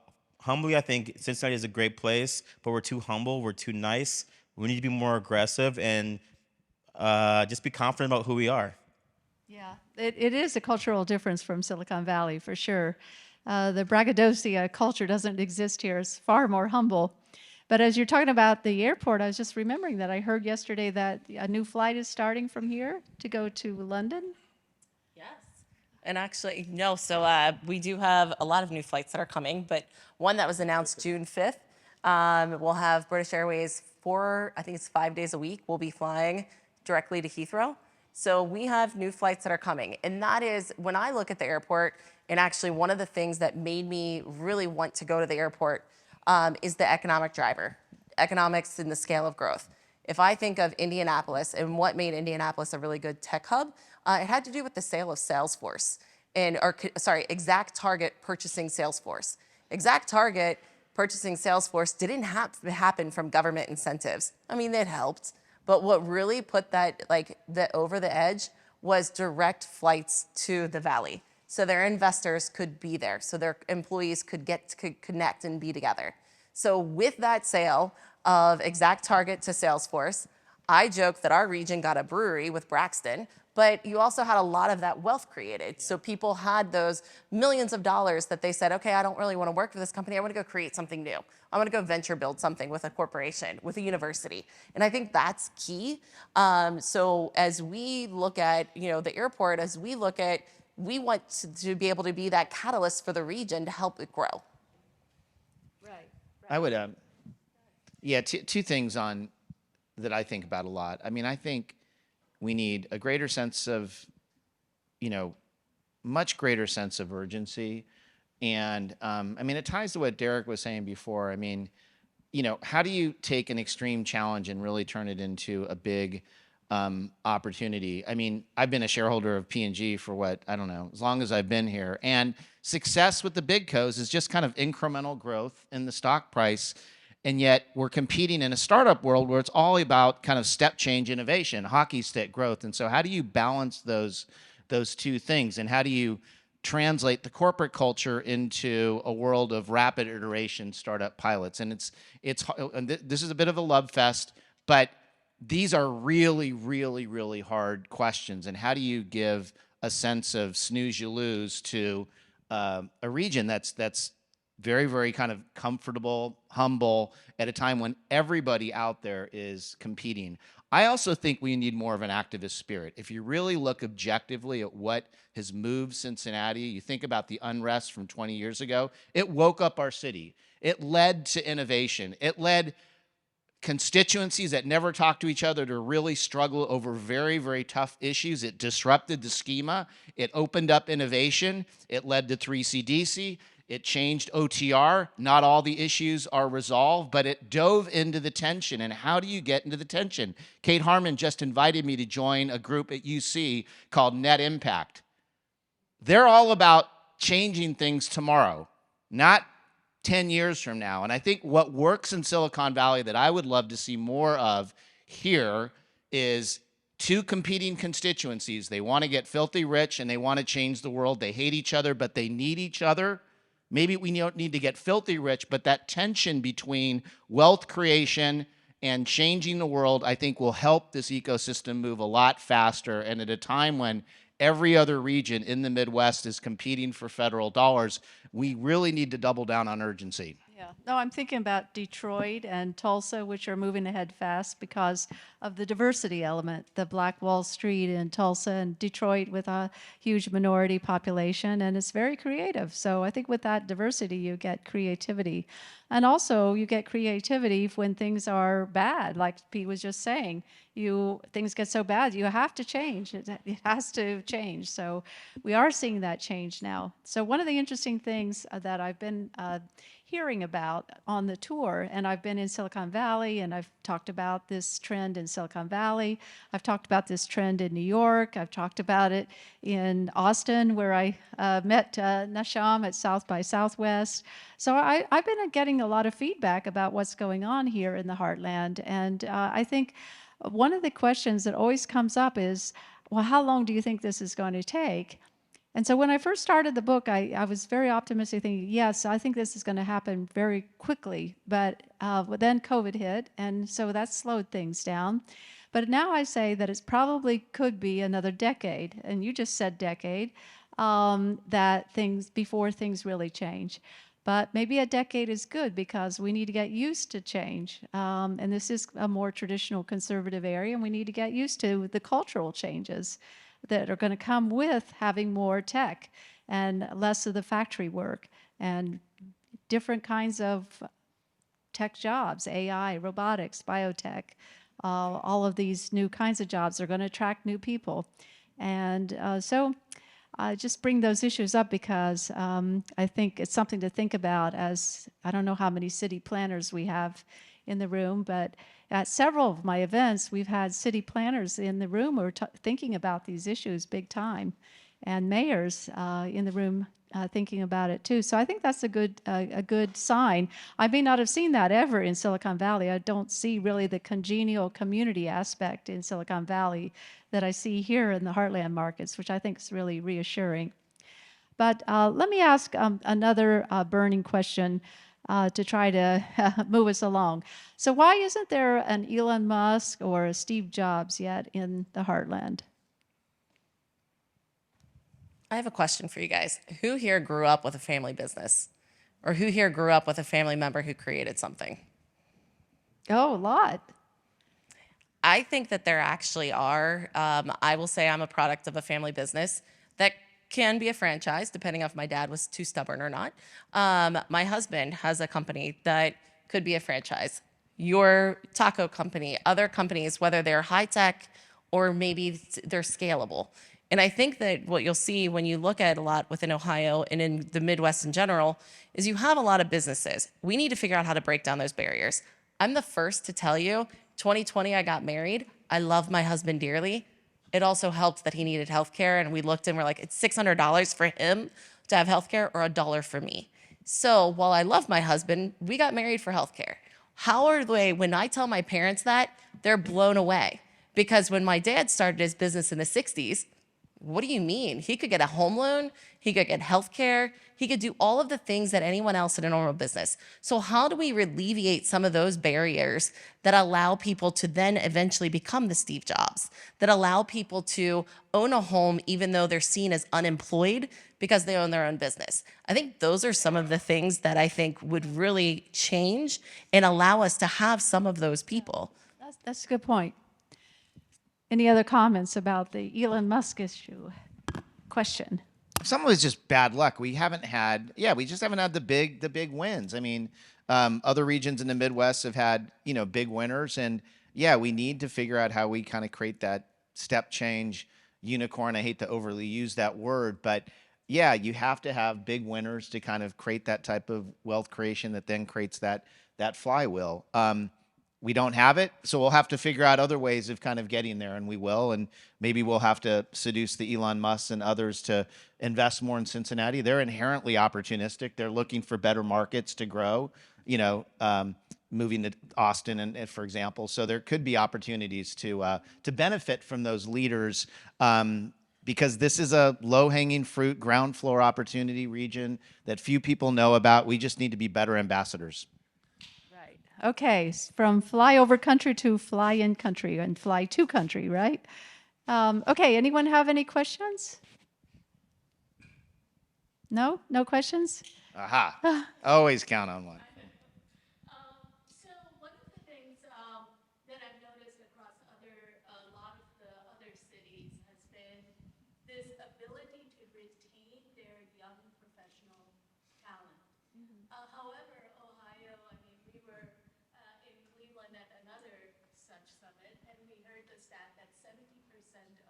humbly, I think Cincinnati is a great place, but we're too humble, we're too nice. We need to be more aggressive and just be confident about who we are. Yeah, it is a cultural difference from Silicon Valley for sure. The braggadocio culture doesn't exist here. It's far more humble. But as you're talking about the airport, I was just remembering that I heard yesterday that a new flight is starting from here to go to London. Yes. And actually, no, so we do have a lot of new flights that are coming, but one that was announced June 5th, we'll have British Airways I think it's 5 days a week, will be flying directly to Heathrow. So we have new flights that are coming. And that is, when I look at the airport, and actually one of the things that made me really want to go to the airport is the economic driver, economics and the scale of growth. If I think of Indianapolis and what made Indianapolis a really good tech hub, it had to do with the sale of Salesforce Exact Target purchasing Salesforce. Exact Target purchasing Salesforce didn't happen from government incentives. I mean, it helped, but what really put that over the edge was direct flights to the Valley. So their investors could be there, so their employees could connect and be together. So with that sale of Exact Target to Salesforce, I joke that our region got a brewery with Braxton, but you also had a lot of that wealth created. So people had those millions of dollars that they said, okay, I don't really want to work for this company. I want to go create something new. I want to go venture build something with a corporation, with a university. And I think that's key. So as we look at, the airport, we want to be able to be that catalyst for the region to help it grow. Right. I would, two things on that I think about a lot. I mean, I think we need a greater sense of, much greater sense of urgency. And I mean, it ties to what Derek was saying before. I mean, how do you take an extreme challenge and really turn it into a big opportunity? I mean, I've been a shareholder of P&G for as long as I've been here. And success with the big cos is just kind of incremental growth in the stock price. And yet we're competing in a startup world where it's all about kind of step change innovation, hockey stick growth. And so how do you balance those two things? And how do you translate the corporate culture into a world of rapid iteration startup pilots? And this is a bit of a love fest, but these are really, really, really hard questions. And how do you give a sense of snooze you lose to a region that's very, very kind of comfortable, humble at a time when everybody out there is competing? I also think we need more of an activist spirit. If you really look objectively at what has moved Cincinnati, you think about the unrest from 20 years ago, it woke up our city. It led to innovation. It led constituencies that never talked to each other to really struggle over very, very tough issues. It disrupted the schema. It opened up innovation. It led to 3CDC. It changed OTR. Not all the issues are resolved, but it dove into the tension. And how do you get into the tension? Kate Harmon just invited me to join a group at UC called Net Impact. They're all about changing things tomorrow, not 10 years from now. And I think what works in Silicon Valley that I would love to see more of here is two competing constituencies. They want to get filthy rich and they want to change the world. They hate each other, but they need each other. Maybe we don't need to get filthy rich, but that tension between wealth creation and changing the world, I think, will help this ecosystem move a lot faster. And at a time when every other region in the Midwest is competing for federal dollars, we really need to double down on urgency. Yeah. No, I'm thinking about Detroit and Tulsa, which are moving ahead fast because of the diversity element, the Black Wall Street in Tulsa and Detroit with a huge minority population, and it's very creative. So I think with that diversity, you get creativity. And also you get creativity when things are bad, like Pete was just saying. Things get so bad, you have to change. It has to change. So we are seeing that change now. So one of the interesting things that I've been hearing about on the tour, and I've been in Silicon Valley, and I've talked about this trend in Silicon Valley. I've talked about this trend in New York. I've talked about it in Austin, where I met Nasham at South by Southwest. So I've been getting a lot of feedback about what's going on here in the Heartland, and I think one of the questions that always comes up is, well, how long do you think this is going to take? And so when I first started the book, I was very optimistic, thinking, yes, I think this is going to happen very quickly. But then COVID hit, and so that slowed things down. But now I say that it probably could be another decade, and you just said decade, that things before things really change. But maybe a decade is good because we need to get used to change. And this is a more traditional conservative area, and we need to get used to the cultural changes that are going to come with having more tech and less of the factory work and different kinds of tech jobs, AI, robotics, biotech, all of these new kinds of jobs are going to attract new people. And so I just bring those issues up because I think it's something to think about. As I don't know how many city planners we have in the room, but at several of my events, we've had city planners in the room who are thinking about these issues big time, and mayors in the room thinking about it too. So I think that's a good sign. I may not have seen that ever in Silicon Valley. I don't see really the congenial community aspect in Silicon Valley that I see here in the Heartland markets, which I think is really reassuring. But let me ask another burning question to try to move us along. So why isn't there an Elon Musk or a Steve Jobs yet in the Heartland? I have a question for you guys. Who here grew up with a family business? Or who here grew up with a family member who created something? Oh, a lot. I think that there actually are. I will say I'm a product of a family business that can be a franchise, depending on if my dad was too stubborn or not. My husband has a company that could be a franchise. Your taco company, other companies, whether they're high tech or maybe they're scalable. And I think that what you'll see when you look at a lot within Ohio and in the Midwest in general is you have a lot of businesses. We need to figure out how to break down those barriers. I'm the first to tell you, 2020, I got married. I love my husband dearly. It also helped that he needed healthcare, and we looked and we're like, it's $600 for him to have healthcare or $1 for me. So while I love my husband, we got married for healthcare. How are they, when I tell my parents that, they're blown away. Because when my dad started his business in the 60s, what do you mean? He could get a home loan, he could get health care, he could do all of the things that anyone else in a normal business. So how do we alleviate some of those barriers that allow people to then eventually become the Steve Jobs, that allow people to own a home even though they're seen as unemployed because they own their own business? I think those are some of the things that I think would really change and allow us to have some of those people. That's a good point. Any other comments about the Elon Musk issue? Question. Some of it's just bad luck. We just haven't had the big wins. I mean, other regions in the Midwest have had, big winners, and we need to figure out how we kind of create that step change unicorn. I hate to overly use that word, but you have to have big winners to kind of create that type of wealth creation that then creates that flywheel. We don't have it, so we'll have to figure out other ways of kind of getting there, and we will. And maybe we'll have to seduce the Elon Musks and others to invest more in Cincinnati. They're inherently opportunistic. They're looking for better markets to grow, moving to Austin, and for example. So there could be opportunities to benefit from those leaders, because this is a low-hanging fruit, ground floor opportunity region that few people know about. We just need to be better ambassadors. Okay, from flyover country to fly in country and fly to country, right? Okay, anyone have any questions? No? No questions? Aha. Always count on one. So one of the things that I've noticed across a lot of the other cities has been this ability to retain their young professional talent. However, Ohio, we were in Cleveland at another such summit, and we heard the stat that 70%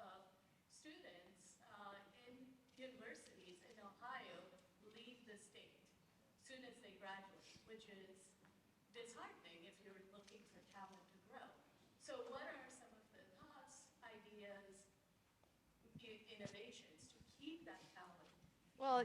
of students in universities in Ohio leave the state as soon as they graduate, which is disheartening if you're looking for talent to grow. So what are some of the thoughts, ideas, innovations to keep that talent? Well,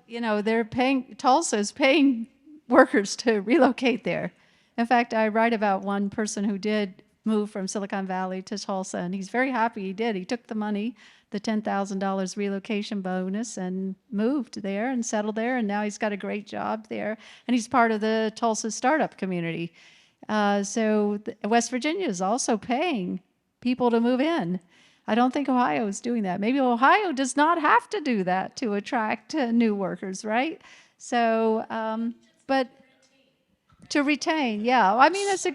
Tulsa's paying workers to relocate there. In fact, I write about one person who did move from Silicon Valley to Tulsa, and he's very happy he did. He took the money, the $10,000 relocation bonus, and moved there and settled there, and now he's got a great job there, and he's part of the Tulsa startup community. West Virginia is also paying people to move in. I don't think Ohio is doing that. Maybe Ohio does not have to do that to attract new workers, right? But to retain, yeah. I mean, it's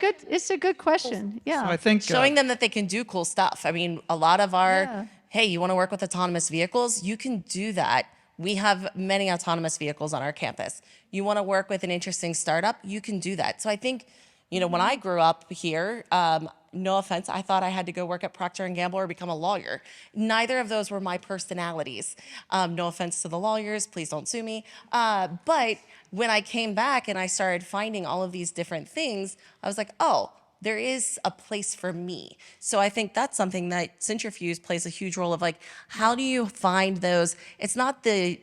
a good question. Yeah. So I think Showing them that they can do cool stuff. I mean, a lot of our, Yeah. hey, you want to work with autonomous vehicles? You can do that. We have many autonomous vehicles on our campus. You want to work with an interesting startup? You can do that. So I think, when I grew up here, no offense, I thought I had to go work at Procter & Gamble or become a lawyer. Neither of those were my personalities. No offense to the lawyers, please don't sue me. But when I came back and I started finding all of these different things, I was like, oh, there is a place for me. So I think that's something that Centrifuge plays a huge role of, like, how do you find those? It's not the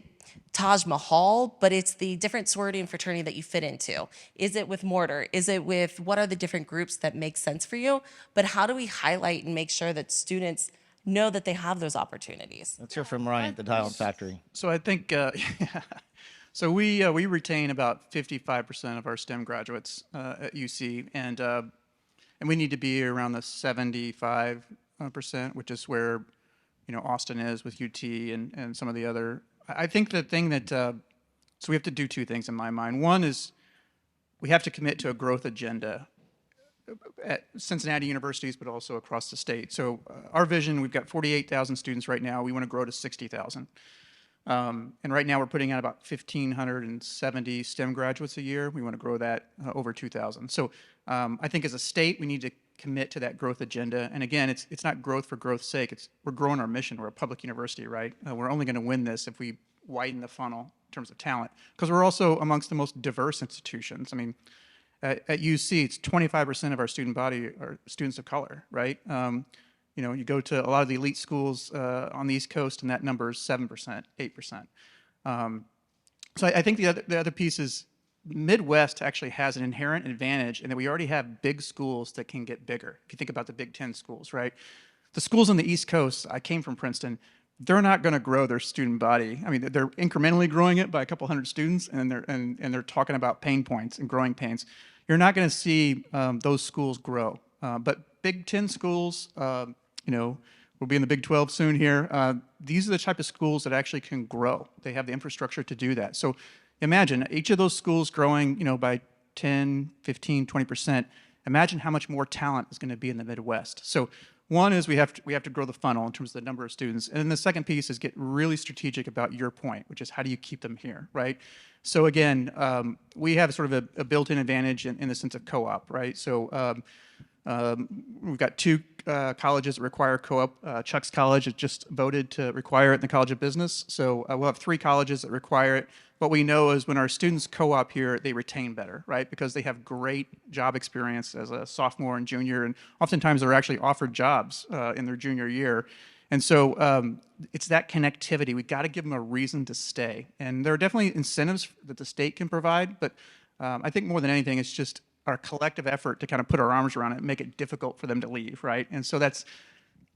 Taj Mahal, but it's the different sorority and fraternity that you fit into. Is it with Mortar? Is it with, what are the different groups that make sense for you? But how do we highlight and make sure that students know that they have those opportunities? Let's hear from Ryan at the Talent Factory. So I think, so we retain about 55% of our STEM graduates at UC, and we need to be around the 75%, which is where Austin is with UT and some of the other. I think the thing that so we have to do two things in my mind. One is we have to commit to a growth agenda at Cincinnati universities, but also across the state. So our vision, we've got 48,000 students right now. We want to grow to 60,000. And right now we're putting out about 1,570 STEM graduates a year. We want to grow that over 2,000. So I think as a state, we need to commit to that growth agenda. And again, it's not growth for growth's sake. We're growing our mission. We're a public university, right? We're only going to win this if we widen the funnel in terms of talent, because we're also amongst the most diverse institutions. I mean, at UC, it's 25% of our student body are students of color, right? You go to a lot of the elite schools on the East Coast, and that number is 7%, 8%. So I think the other piece is Midwest actually has an inherent advantage in that we already have big schools that can get bigger. If you think about the Big Ten schools, right? The schools on the East Coast, I came from Princeton, they're not going to grow their student body. I mean, they're incrementally growing it by a couple hundred students, and they're talking about pain points and growing pains. You're not going to see those schools grow. But Big Ten schools, we'll be in the Big 12 soon here. These are the type of schools that actually can grow. They have the infrastructure to do that. So imagine each of those schools growing, by 10, 15, 20%. Imagine how much more talent is going to be in the Midwest. So one is we have to grow the funnel in terms of the number of students. And then the second piece is get really strategic about your point, which is how do you keep them here, right? So again, we have sort of a built-in advantage in the sense of co-op, right? So we've got two colleges that require co-op. Chuck's College has just voted to require it in the College of Business. So we'll have three colleges that require it. What we know is when our students co-op here, they retain better, right? Because they have great job experience as a sophomore and junior, and oftentimes they're actually offered jobs in their junior year. And so it's that connectivity. We've got to give them a reason to stay. And there are definitely incentives that the state can provide, but I think more than anything, it's just our collective effort to kind of put our arms around it and make it difficult for them to leave, right? And so that's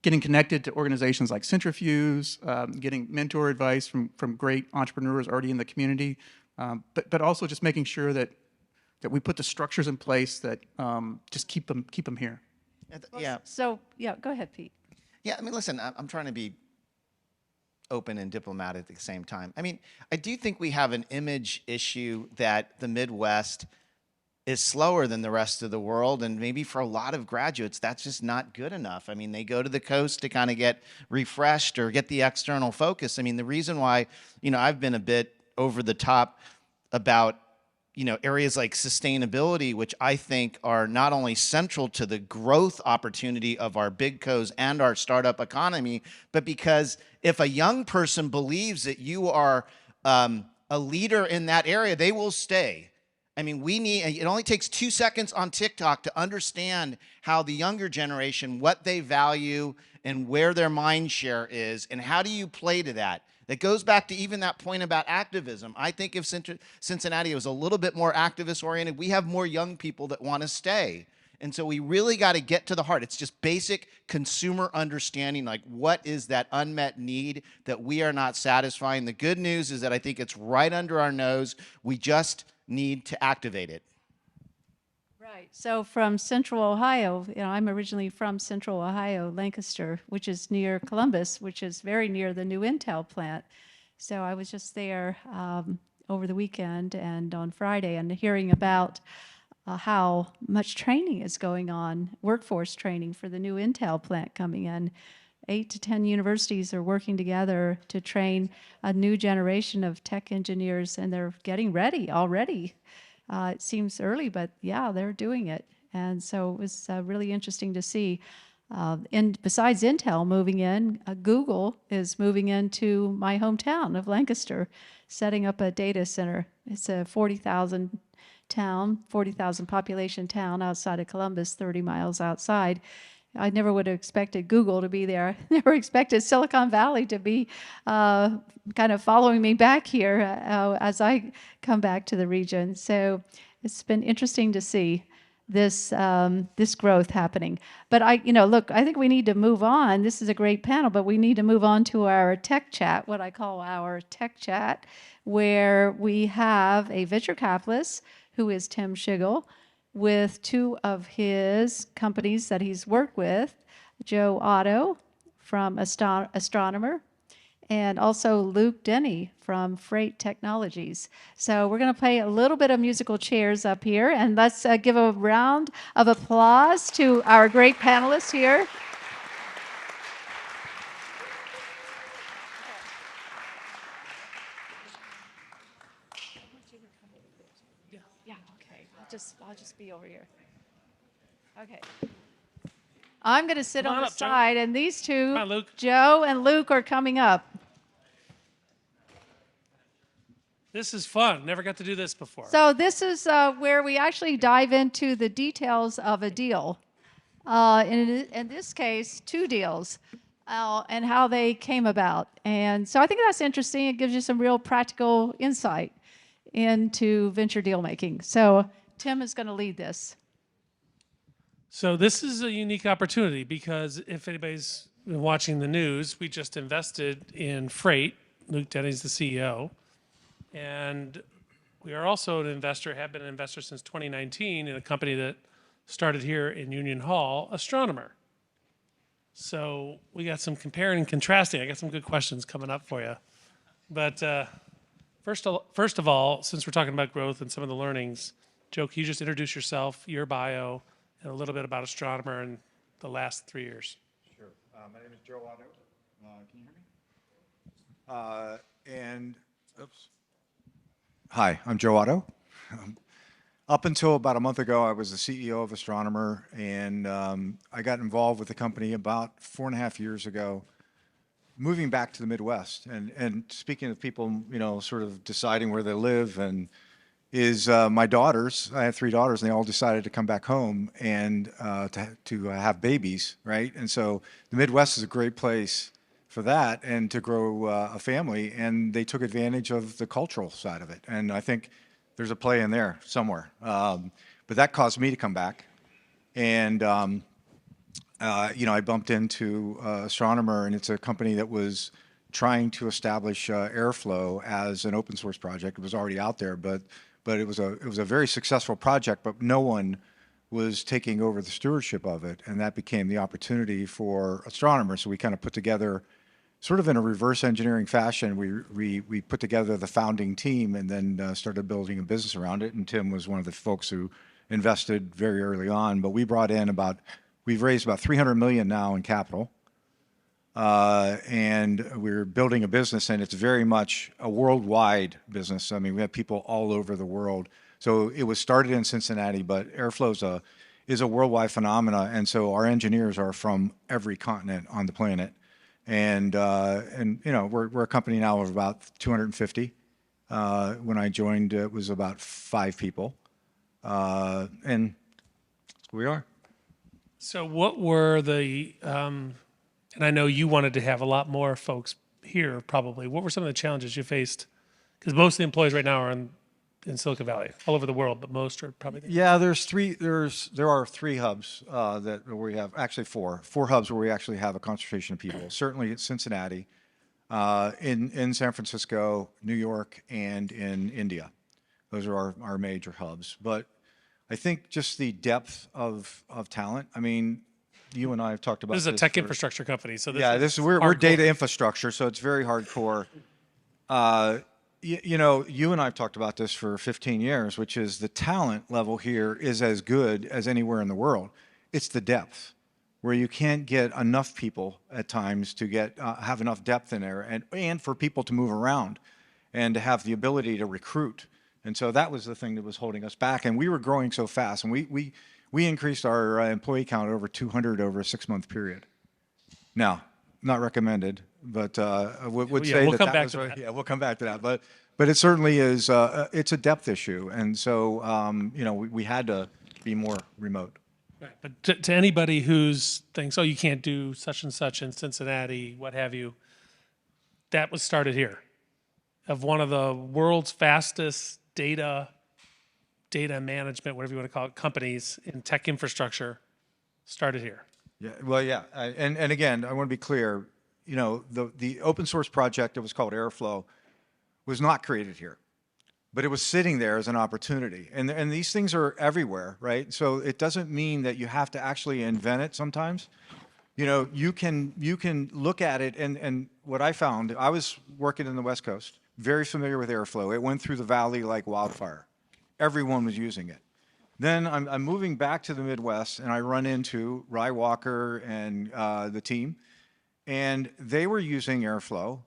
getting connected to organizations like Centrifuge, getting mentor advice from great entrepreneurs already in the community, but also just making sure that we put the structures in place that just keep them here. Yeah. So, yeah, go ahead, Pete. Yeah, I mean, listen, I'm trying to be open and diplomatic at the same time. I mean, I do think we have an image issue that the Midwest is slower than the rest of the world, and maybe for a lot of graduates, that's just not good enough. I mean, they go to the coast to kind of get refreshed or get the external focus. I mean, the reason why, I've been a bit over the top about, areas like sustainability, which I think are not only central to the growth opportunity of our big co's and our startup economy, but because if a young person believes that you are a leader in that area, they will stay. I mean, it only takes 2 seconds on TikTok to understand how the younger generation, what they value and where their mind share is, and how do you play to that? That goes back to even that point about activism. I think if Cincinnati was a little bit more activist oriented, we have more young people that want to stay. And so we really got to get to the heart. It's just basic consumer understanding, like what is that unmet need that we are not satisfying. The good news is that I think it's right under our nose. We just need to activate it. Right. So from Central Ohio, I'm originally from Central Ohio, Lancaster, which is near Columbus, which is very near the new Intel plant. So I was just there over the weekend and on Friday and hearing about how much training is going on, workforce training for the new Intel plant coming in. 8 to 10 universities are working together to train a new generation of tech engineers, and they're getting ready already. It seems early, but yeah, they're doing it. And so it was really interesting to see. And besides Intel moving in, Google is moving into my hometown of Lancaster, setting up a data center. It's a 40,000 town, 40,000 population town outside of Columbus, 30 miles outside. I never would have expected Google to be there. I never expected Silicon Valley to be kind of following me back here as I come back to the region. So it's been interesting to see this this growth happening. But look, I think we need to move on. This is a great panel, but we need to move on to our tech chat, what I call our tech chat, where we have a venture capitalist who is Tim Schigel, with two of his companies that he's worked with, Joe Otto from Astronomer, and also Luke Denny from Freight Technologies. So we're going to play a little bit of musical chairs up here, and let's give a round of applause to our great panelists here. Yeah, okay. I'll just be over here. Okay. I'm going to sit Come on on the up, Joe. side, and these two, Come on, Luke. Joe and Luke, are coming up. This is fun. Never got to do this before. So this is where we actually dive into the details of a deal. In this case, two deals, and how they came about. And so I think that's interesting. It gives you some real practical insight into venture deal making. So Tim is going to lead this. So this is a unique opportunity because if anybody's been watching the news, we just invested in Freight. Luke Denny's the CEO. And we are also an investor, have been an investor since 2019 in a company that started here in Union Hall, Astronomer. So we got some comparing and contrasting. I got some good questions coming up for you. But first of all, since we're talking about growth and some of the learnings, Joe, can you just introduce yourself, your bio, and a little bit about Astronomer in the last 3 years? Sure. My name is Joe Otto. Can you hear me? Hi, I'm Joe Otto. Up until about a month ago, I was the CEO of Astronomer, and I got involved with the company about 4.5 years ago, moving back to the Midwest. And speaking of people, sort of deciding where they live, and my daughters, I have 3 daughters, and they all decided to come back home and to have babies, right? And so the Midwest is a great place for that and to grow a family, and they took advantage of the cultural side of it. And I think there's a play in there somewhere. But that caused me to come back. And, I bumped into Astronomer, and it's a company that was trying to establish airflow as an open source project. It was already out there, but it was a very successful project, but no one was taking over the stewardship of it, and that became the opportunity for Astronomer. So we kind of put together, sort of in a reverse engineering fashion, we put together the founding team and then started building a business around it. And Tim was one of the folks who invested very early on. But we've raised about $300 million now in capital, and we're building a business, and it's very much a worldwide business. I mean, we have people all over the world. So it was started in Cincinnati, but airflow is a worldwide phenomena, and so our engineers are from every continent on the planet. And we're a company now of about 250. When I joined, it was about 5 people, and we are. So what were the, and I know you wanted to have a lot more folks here probably. What were some of the challenges you faced? Because most of the employees right now are in in Silicon Valley, all over the world, but most are probably there. Yeah, there are three hubs that where we have actually four hubs where we actually have a concentration of people. Certainly at Cincinnati, in San Francisco, New York, and in India. Those are our major hubs. But I think just the depth of talent. I mean, you and I have talked about This is a this tech for- infrastructure company, so this Yeah, is we're hardcore. data infrastructure, so it's very hardcore. You know, you and I have talked about this for 15 years, which is the talent level here is as good as anywhere in the world. It's the depth, where you can't get enough people at times to get have enough depth in there, and for people to move around, and to have the ability to recruit. And so that was the thing that was holding us back. And we were growing so fast, and we increased our employee count over 200 over a 6-month period. Now, not recommended, but would Yeah, say we'll that come that back was to a- that. Yeah, we'll come back to that. But it certainly is. It's a depth issue, and so you know we had to be more remote. Right. But to anybody who's thinks, oh, you can't do such and such in Cincinnati, what have you, that was started here. Of one of the world's fastest data management, whatever you want to call it, companies in tech infrastructure, started here. Yeah. Well, yeah. And again, I want to be clear. You know, the open source project that was called Airflow was not created here, but it was sitting there as an opportunity. And these things are everywhere, right? So it doesn't mean that you have to actually invent it sometimes. You know, you can look at it, and what I found, I was working in the West Coast, very familiar with Airflow. It went through the valley like wildfire. Everyone was using it. Then I'm moving back to the Midwest, and I run into Rye Walker and the team, and they were using Airflow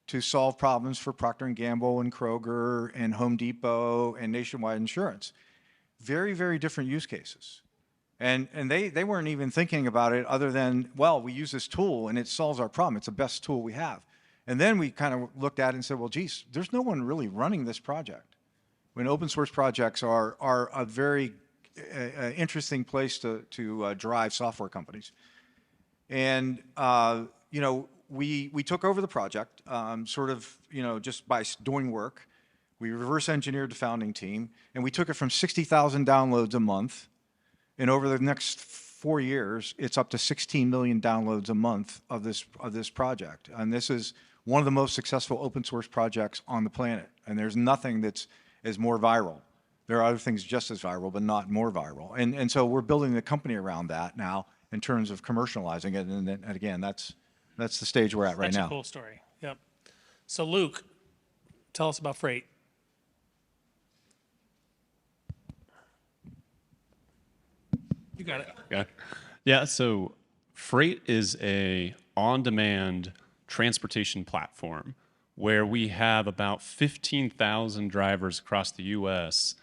to solve problems for Procter & Gamble and Kroger and Home Depot and Nationwide Insurance. Very, very different use cases. And they weren't even thinking about it other than, well, we use this tool and it solves our problem. It's the best tool we have. And then we kind of looked at it and said, well, geez, there's no one really running this project. When open source projects are a very interesting place to drive software companies. And, you know, we took over the project sort of, you know, just by doing work. We reverse engineered the founding team, and we took it from 60,000 downloads a month. And over the next 4 years, it's up to 16 million downloads a month of this project. And this is one of the most successful open source projects on the planet. And there's nothing that's more viral. There are other things just as viral, but not more viral. And so we're building the company around that now in terms of commercializing it. And again, that's the stage we're at right Such now. a cool story. Yep. So Luke, tell us about Freight. You got it. Yeah. Yeah. So Freight is a on-demand transportation platform where we have about 15,000 drivers across the U.S.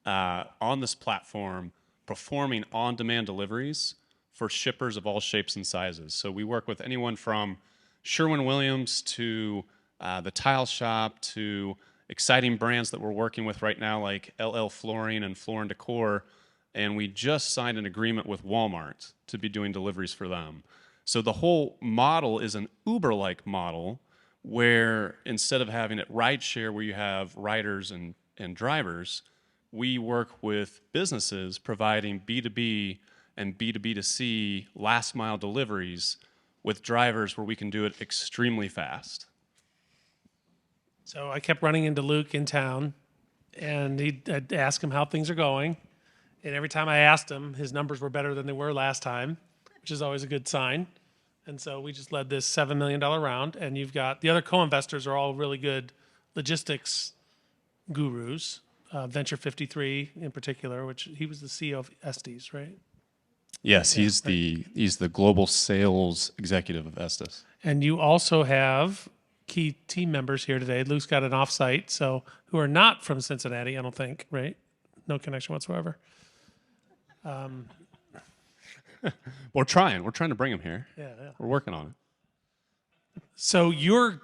On this platform performing on-demand deliveries for shippers of all shapes and sizes. So we work with anyone from Sherwin-Williams to the tile shop to exciting brands that we're working with right now like LL Flooring and Floor & Decor. And we just signed an agreement with Walmart to be doing deliveries for them. So the whole model is an Uber-like model where instead of having it rideshare where you have riders and drivers, we work with businesses providing B2B and B2B2C last mile deliveries with drivers where we can do it extremely fast. So I kept running into Luke in town, and I'd ask him how things are going. And every time I asked him, his numbers were better than they were last time, which is always a good sign. And so we just led this $7 million round, and you've got the other co-investors are all really good logistics gurus. Venture 53 in particular, which he was the CEO of Estes, right? Yes, he's the global sales executive of Estes. And you also have key team members here today. Luke's got an offsite, so who are not from Cincinnati, I don't think, right? No connection whatsoever. We're trying to bring him here. Yeah. We're working on it. So you're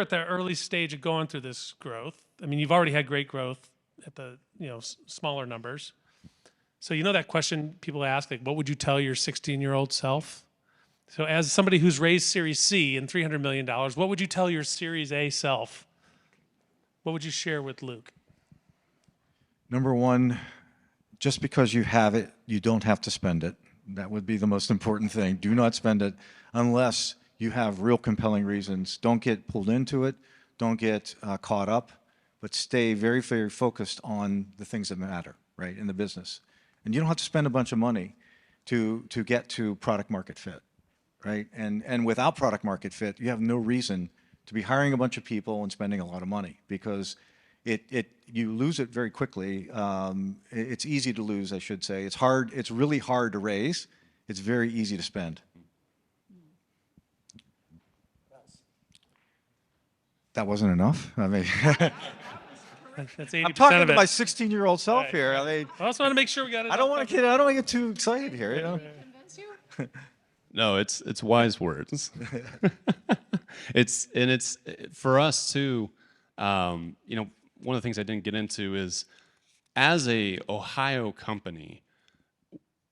at the early stage of going through this growth. I mean, you've already had great growth at the smaller numbers. So you know that question people ask, like, what would you tell your 16-year-old self? So as somebody who's raised Series C and $300 million, what would you tell your Series A self? What would you share with Luke? Number one, just because you have it, you don't have to spend it. That would be the most important thing. Do not spend it unless you have real compelling reasons. Don't get pulled into it. Don't get caught up, but stay very, very focused on the things that matter, right, in the business. And you don't have to spend a bunch of money to get to product market fit, right? And without product market fit, you have no reason to be hiring a bunch of people and spending a lot of money, because you lose it very quickly. It's easy to lose, I should say. It's hard. It's really hard to raise. It's very easy to spend. That wasn't enough. I mean, That's 80% I'm talking of to it. my 16-year-old self here. I mean, I also want to make sure we got it. I don't want to get too excited here. You know. No, it's wise words. It's for us too. You know, one of the things I didn't get into is, as a Ohio company,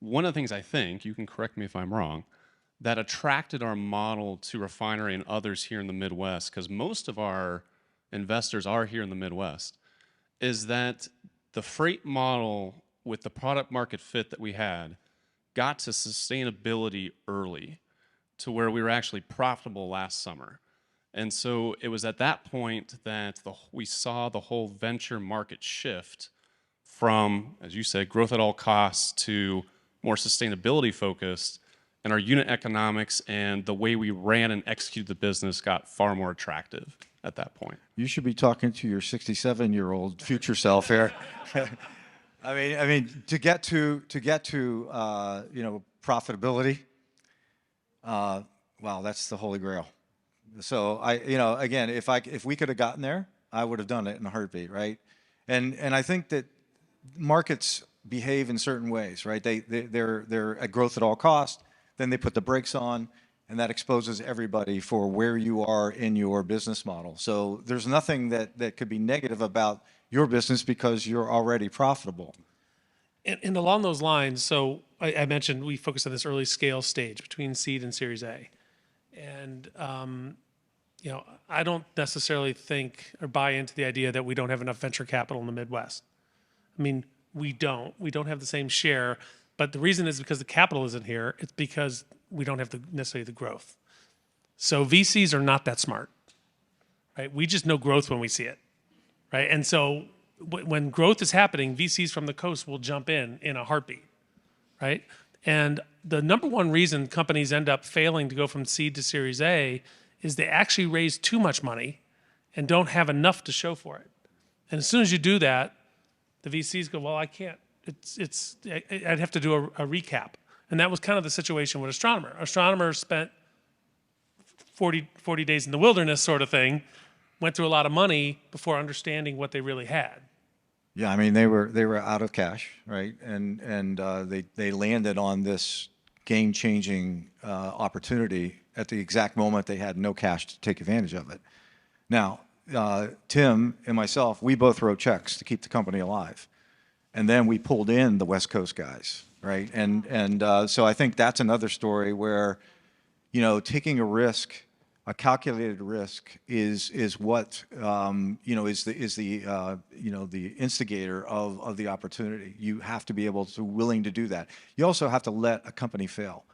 one of the things I think, you can correct me if I'm wrong, that attracted our model to refinery and others here in the Midwest, because most of our investors are here in the Midwest, is that the freight model with the product market fit that we had got to sustainability early, to where we were actually profitable last summer. And so it was at that point that we saw the whole venture market shift from, as you said, growth at all costs to more sustainability focused, and our unit economics and the way we ran and executed the business got far more attractive at that point. You should be talking to your 67-year-old future self here. I mean, to get to you know, profitability. Wow, that's the holy grail. So you know, again, if we could have gotten there, I would have done it in a heartbeat, right? And I think that markets behave in certain ways, right? They're at growth at all cost. Then they put the brakes on, and that exposes everybody for where you are in your business model. So there's nothing that could be negative about your business because you're already profitable. And along those lines, so I mentioned we focus on this early scale stage between seed and Series A. And, you know, I don't necessarily think or buy into the idea that we don't have enough venture capital in the Midwest. I mean, we don't have the same share, but the reason is because the capital isn't here. It's because we don't have necessarily the growth. So VCs are not that smart, right? We just know growth when we see it, right? And so when growth is happening, VCs from the coast will jump in a heartbeat, right? And the number one reason companies end up failing to go from seed to Series A is they actually raise too much money and don't have enough to show for it. And as soon as you do that, the VCs go, well, I can't. I'd have to do a recap. And that was kind of the situation with Astronomer. Astronomer spent 40 days in the wilderness sort of thing, went through a lot of money before understanding what they really had. Yeah, I mean, they were out of cash, right? And they landed on this game-changing opportunity at the exact moment they had no cash to take advantage of it. Now, Tim and myself, we both wrote checks to keep the company alive. And then we pulled in the West Coast guys, right? And so I think that's another story where, you know, taking a risk, a calculated risk, is what you know, is the you know, the instigator of the opportunity. You have to be willing to do that. You also have to let a company fail.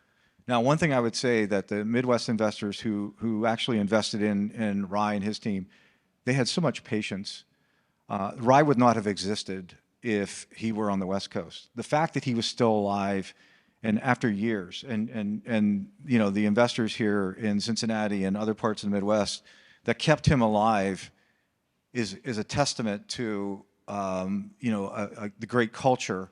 Now, one thing I would say that the Midwest investors who actually invested in Rye and his team, they had so much patience. Rye would not have existed if he were on the West Coast. The fact that he was still alive, and after years, and you know, the investors here in Cincinnati and other parts of the Midwest that kept him alive is a testament to you know, the great culture.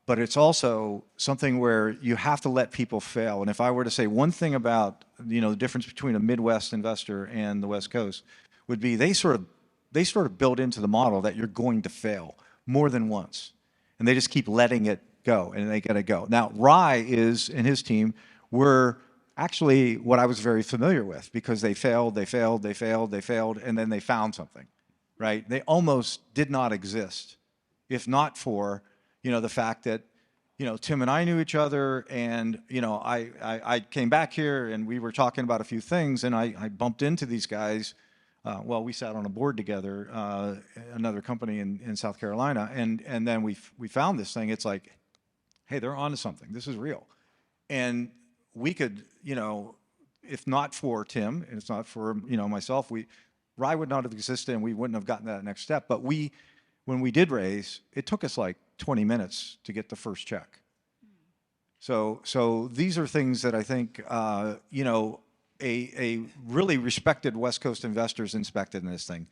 But it's also something where you have to let people fail. And if I were to say one thing about, you know, the difference between a Midwest investor and the West Coast, would be they sort of build into the model that you're going to fail more than once, and they just keep letting it go, and they gotta go. Now, Rye and his team were actually what I was very familiar with, because they failed, and then they found something, right? They almost did not exist, if not for, you know, the fact that, you know, Tim and I knew each other, and, you know, I came back here and we were talking about a few things, and I bumped into these guys well, we sat on a board together, another company in South Carolina, and then we found this thing. It's like, hey, they're onto something. This is real. And we could, you know, if not for Tim, and it's not for, you know, myself, Rye would not have existed and we wouldn't have gotten that next step. But when we did raise, it took us like 20 minutes to get the first check. So these are things that I think, you know, a really respected West Coast investors inspected in this thing.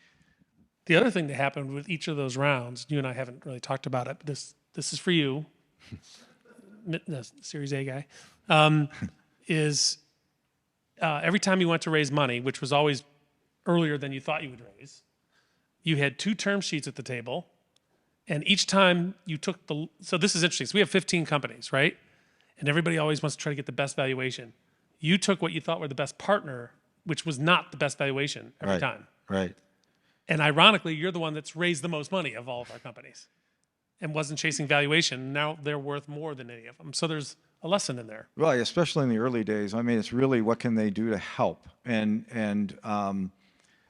The other thing that happened with each of those rounds, you and I haven't really talked about it, but this is for you, the Series A guy, is every time you went to raise money, which was always earlier than you thought you would raise, you had 2 term sheets at the table, and each time you took so this is interesting. So we have 15 companies, right? And everybody always wants to try to get the best valuation. You took what you thought were the best partner, which was not the best valuation every time. Right. And ironically, you're the one that's raised the most money of all of our companies and wasn't chasing valuation. Now they're worth more than any of them. So there's a lesson in there. Well, especially in the early days. I mean, it's really what can they do to help, and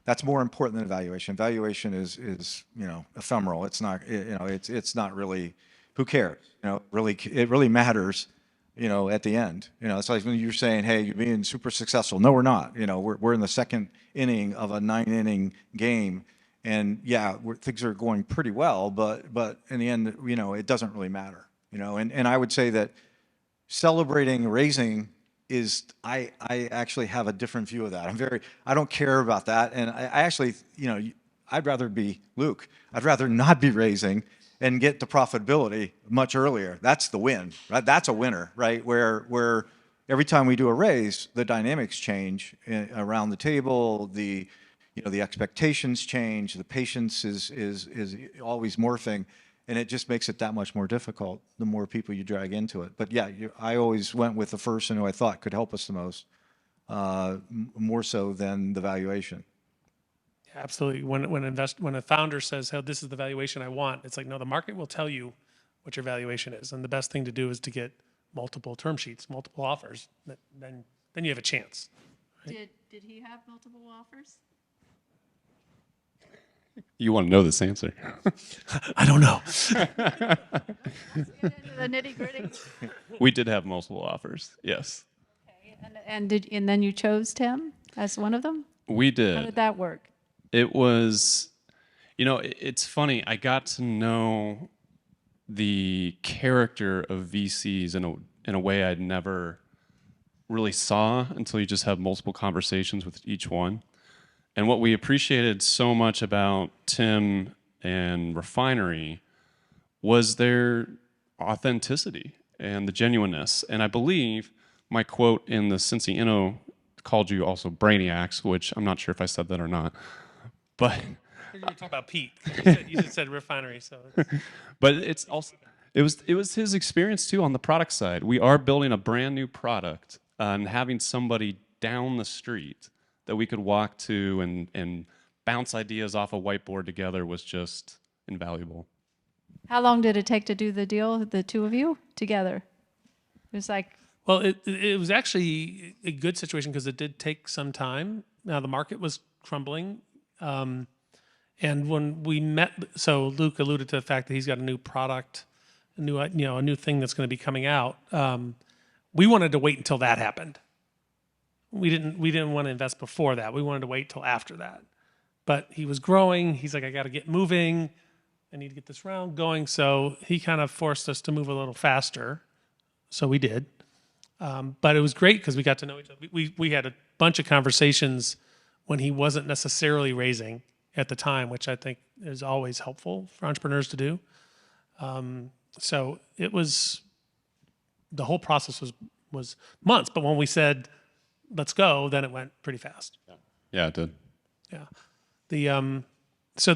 that's more important than valuation. Valuation is you know, ephemeral. It's not, you know, it's not really, who cares? You know, it really matters, you know, at the end. You know, it's like when you're saying, hey, you're being super successful. No, we're not. You know, we're in the second inning of a 9-inning game, and yeah, things are going pretty well, but in the end, you know, it doesn't really matter. You know, and I would say that celebrating raising is, I actually have a different view of that. I don't care about that, and I actually, you know, I'd rather be Luke. I'd rather not be raising and get to profitability much earlier. That's the win, right? That's a winner, right? Where every time we do a raise, the dynamics change around the table. The expectations change. The patience is always morphing, and it just makes it that much more difficult the more people you drag into it. But yeah, I always went with the person who I thought could help us the most, more so than the valuation. Absolutely. When a founder says, "Oh, this is the valuation I want," it's like, no, the market will tell you what your valuation is, and the best thing to do is to get multiple term sheets, multiple offers. Then you have a chance. Did he have multiple offers? You want to know this answer? I don't know. Let's get into the nitty gritty. We did have multiple offers. Yes, Okay. And then you chose Tim as one of them? we did. How did that work? It was, you know, it's funny. I got to know the character of VCs in a way I'd never really saw until you just have multiple conversations with each one. And what we appreciated so much about Tim and Refinery was their authenticity and the genuineness. And I believe my quote in the Cincy Inno called you also brainiacs, which I'm not sure if I said that or not. But You were talking about Pete. You just said Refinery, so. but it's also it was his experience too on the product side. We are building a brand new product, and having somebody down the street that we could walk to and bounce ideas off a whiteboard together was just invaluable. How long did it take to do the deal, the two of you together? It was like, Well, it was actually a good situation because it did take some time. Now the market was crumbling, and when we met, so Luke alluded to the fact that he's got a new product, a new thing that's going to be coming out. We wanted to wait until that happened. We didn't want to invest before that. We wanted to wait till after that. But he was growing. He's like, I got to get moving. I need to get this round going. So he kind of forced us to move a little faster. So we did. But it was great because we got to know each other. We had a bunch of conversations when he wasn't necessarily raising at the time, which I think is always helpful for entrepreneurs to do. So it was, the whole process was months. But when we said, let's go, then it went pretty fast. Yeah, it did. Yeah. So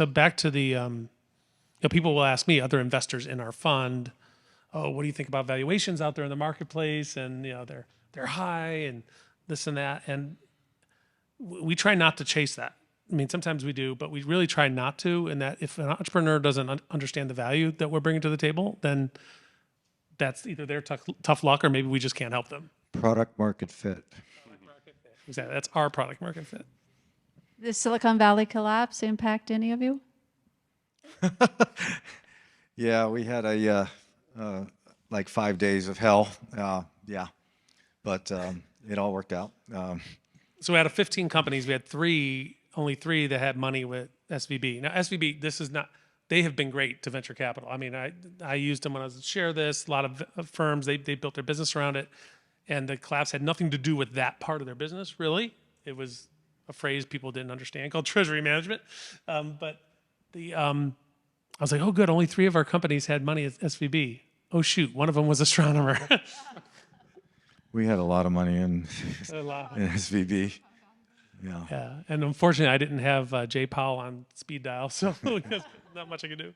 back to the, people will ask me, other investors in our fund, oh, what do you think about valuations out there in the marketplace? And they're high and this and that. And we try not to chase that. I mean, sometimes we do, but we really try not to. And that if an entrepreneur doesn't understand the value that we're bringing to the table, then that's either their tough luck or maybe we just can't help them. Product market fit. Exactly. That's our product market fit. the Silicon Valley collapse impact any of you? Yeah, we had like 5 days of hell. Yeah, but it all worked out. So out of 15 companies, we had only three that had money with SVB. Now, SVB, this is not, they have been great to venture capital. I mean, I used them when I was at Share This. A lot of firms, they built their business around it. And the collapse had nothing to do with that part of their business, really. It was a phrase people didn't understand called treasury management. But I was like, oh, good, only 3 of our companies had money at SVB. Oh, shoot, one of them was Astronomer. We had a lot of money in A lot. in SVB. Yeah. Yeah, and unfortunately, I didn't have Jay Powell on speed dial, so there's not much I could do.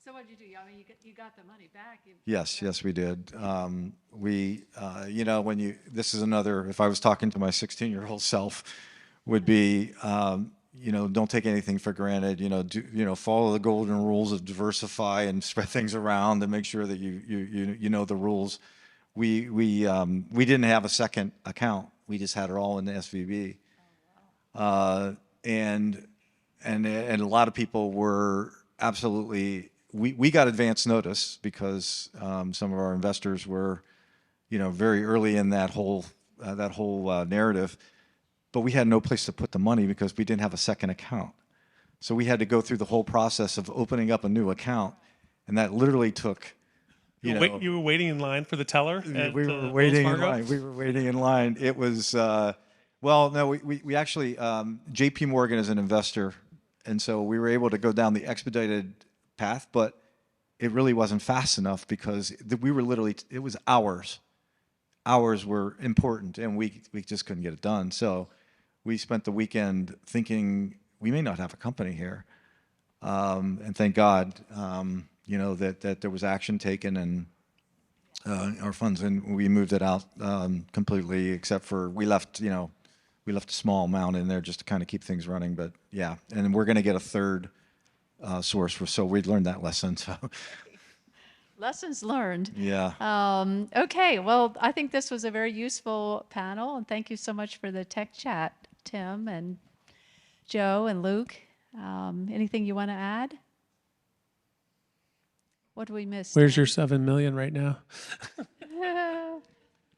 So what did you do? I mean, you got the money back. Yes, we did. You know, this is another, if I was talking to my 16-year-old self, would be, you know, don't take anything for granted. You know, follow the golden rules of diversify and spread things around and make sure that you know the rules. We didn't have a second account. We just had it all in the SVB. And a lot of people were absolutely, we got advance notice because some of our investors were, you know, very early in that whole narrative, but we had no place to put the money because we didn't have a second account. So we had to go through the whole process of opening up a new account, and that literally took, you know, You were waiting in line for the teller? we were waiting in line. We were waiting in line. It was, well, no, we actually, JP Morgan is an investor, and so we were able to go down the expedited path, but it really wasn't fast enough because we were literally, it was hours. Hours were important, and we just couldn't get it done. So we spent the weekend thinking we may not have a company here, and thank God, you know, that there was action taken and our funds, and we moved it out completely, except for we left a small amount in there just to kind of keep things running. But yeah, and we're going to get a third source, so we learned that lesson. So Lessons learned. yeah. Okay, well, I think this was a very useful panel, and thank you so much for the tech chat, Tim and Joe and Luke. Anything you want to add? What do we miss? Where's your 7 million right now?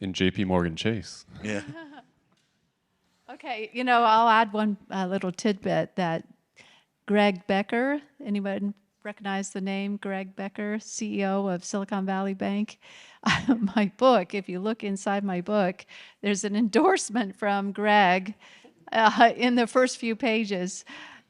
In JP Morgan Chase. Yeah. Okay, you know, I'll add one little tidbit that Greg Becker, anyone recognize the name Greg Becker, CEO of Silicon Valley Bank? My book, if you look inside my book, there's an endorsement from Greg in the first few pages.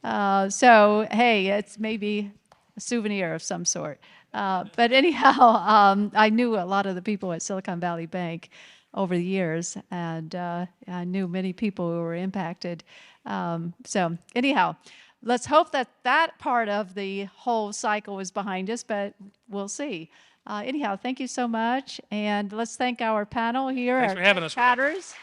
So, hey, it's maybe a souvenir of some sort. But anyhow, I knew a lot of the people at Silicon Valley Bank over the years, and I knew many people who were impacted. So anyhow, let's hope that that part of the whole cycle is behind us, but we'll see. Anyhow, thank you so much, and let's thank our panel here, Thanks our for having us. chatters.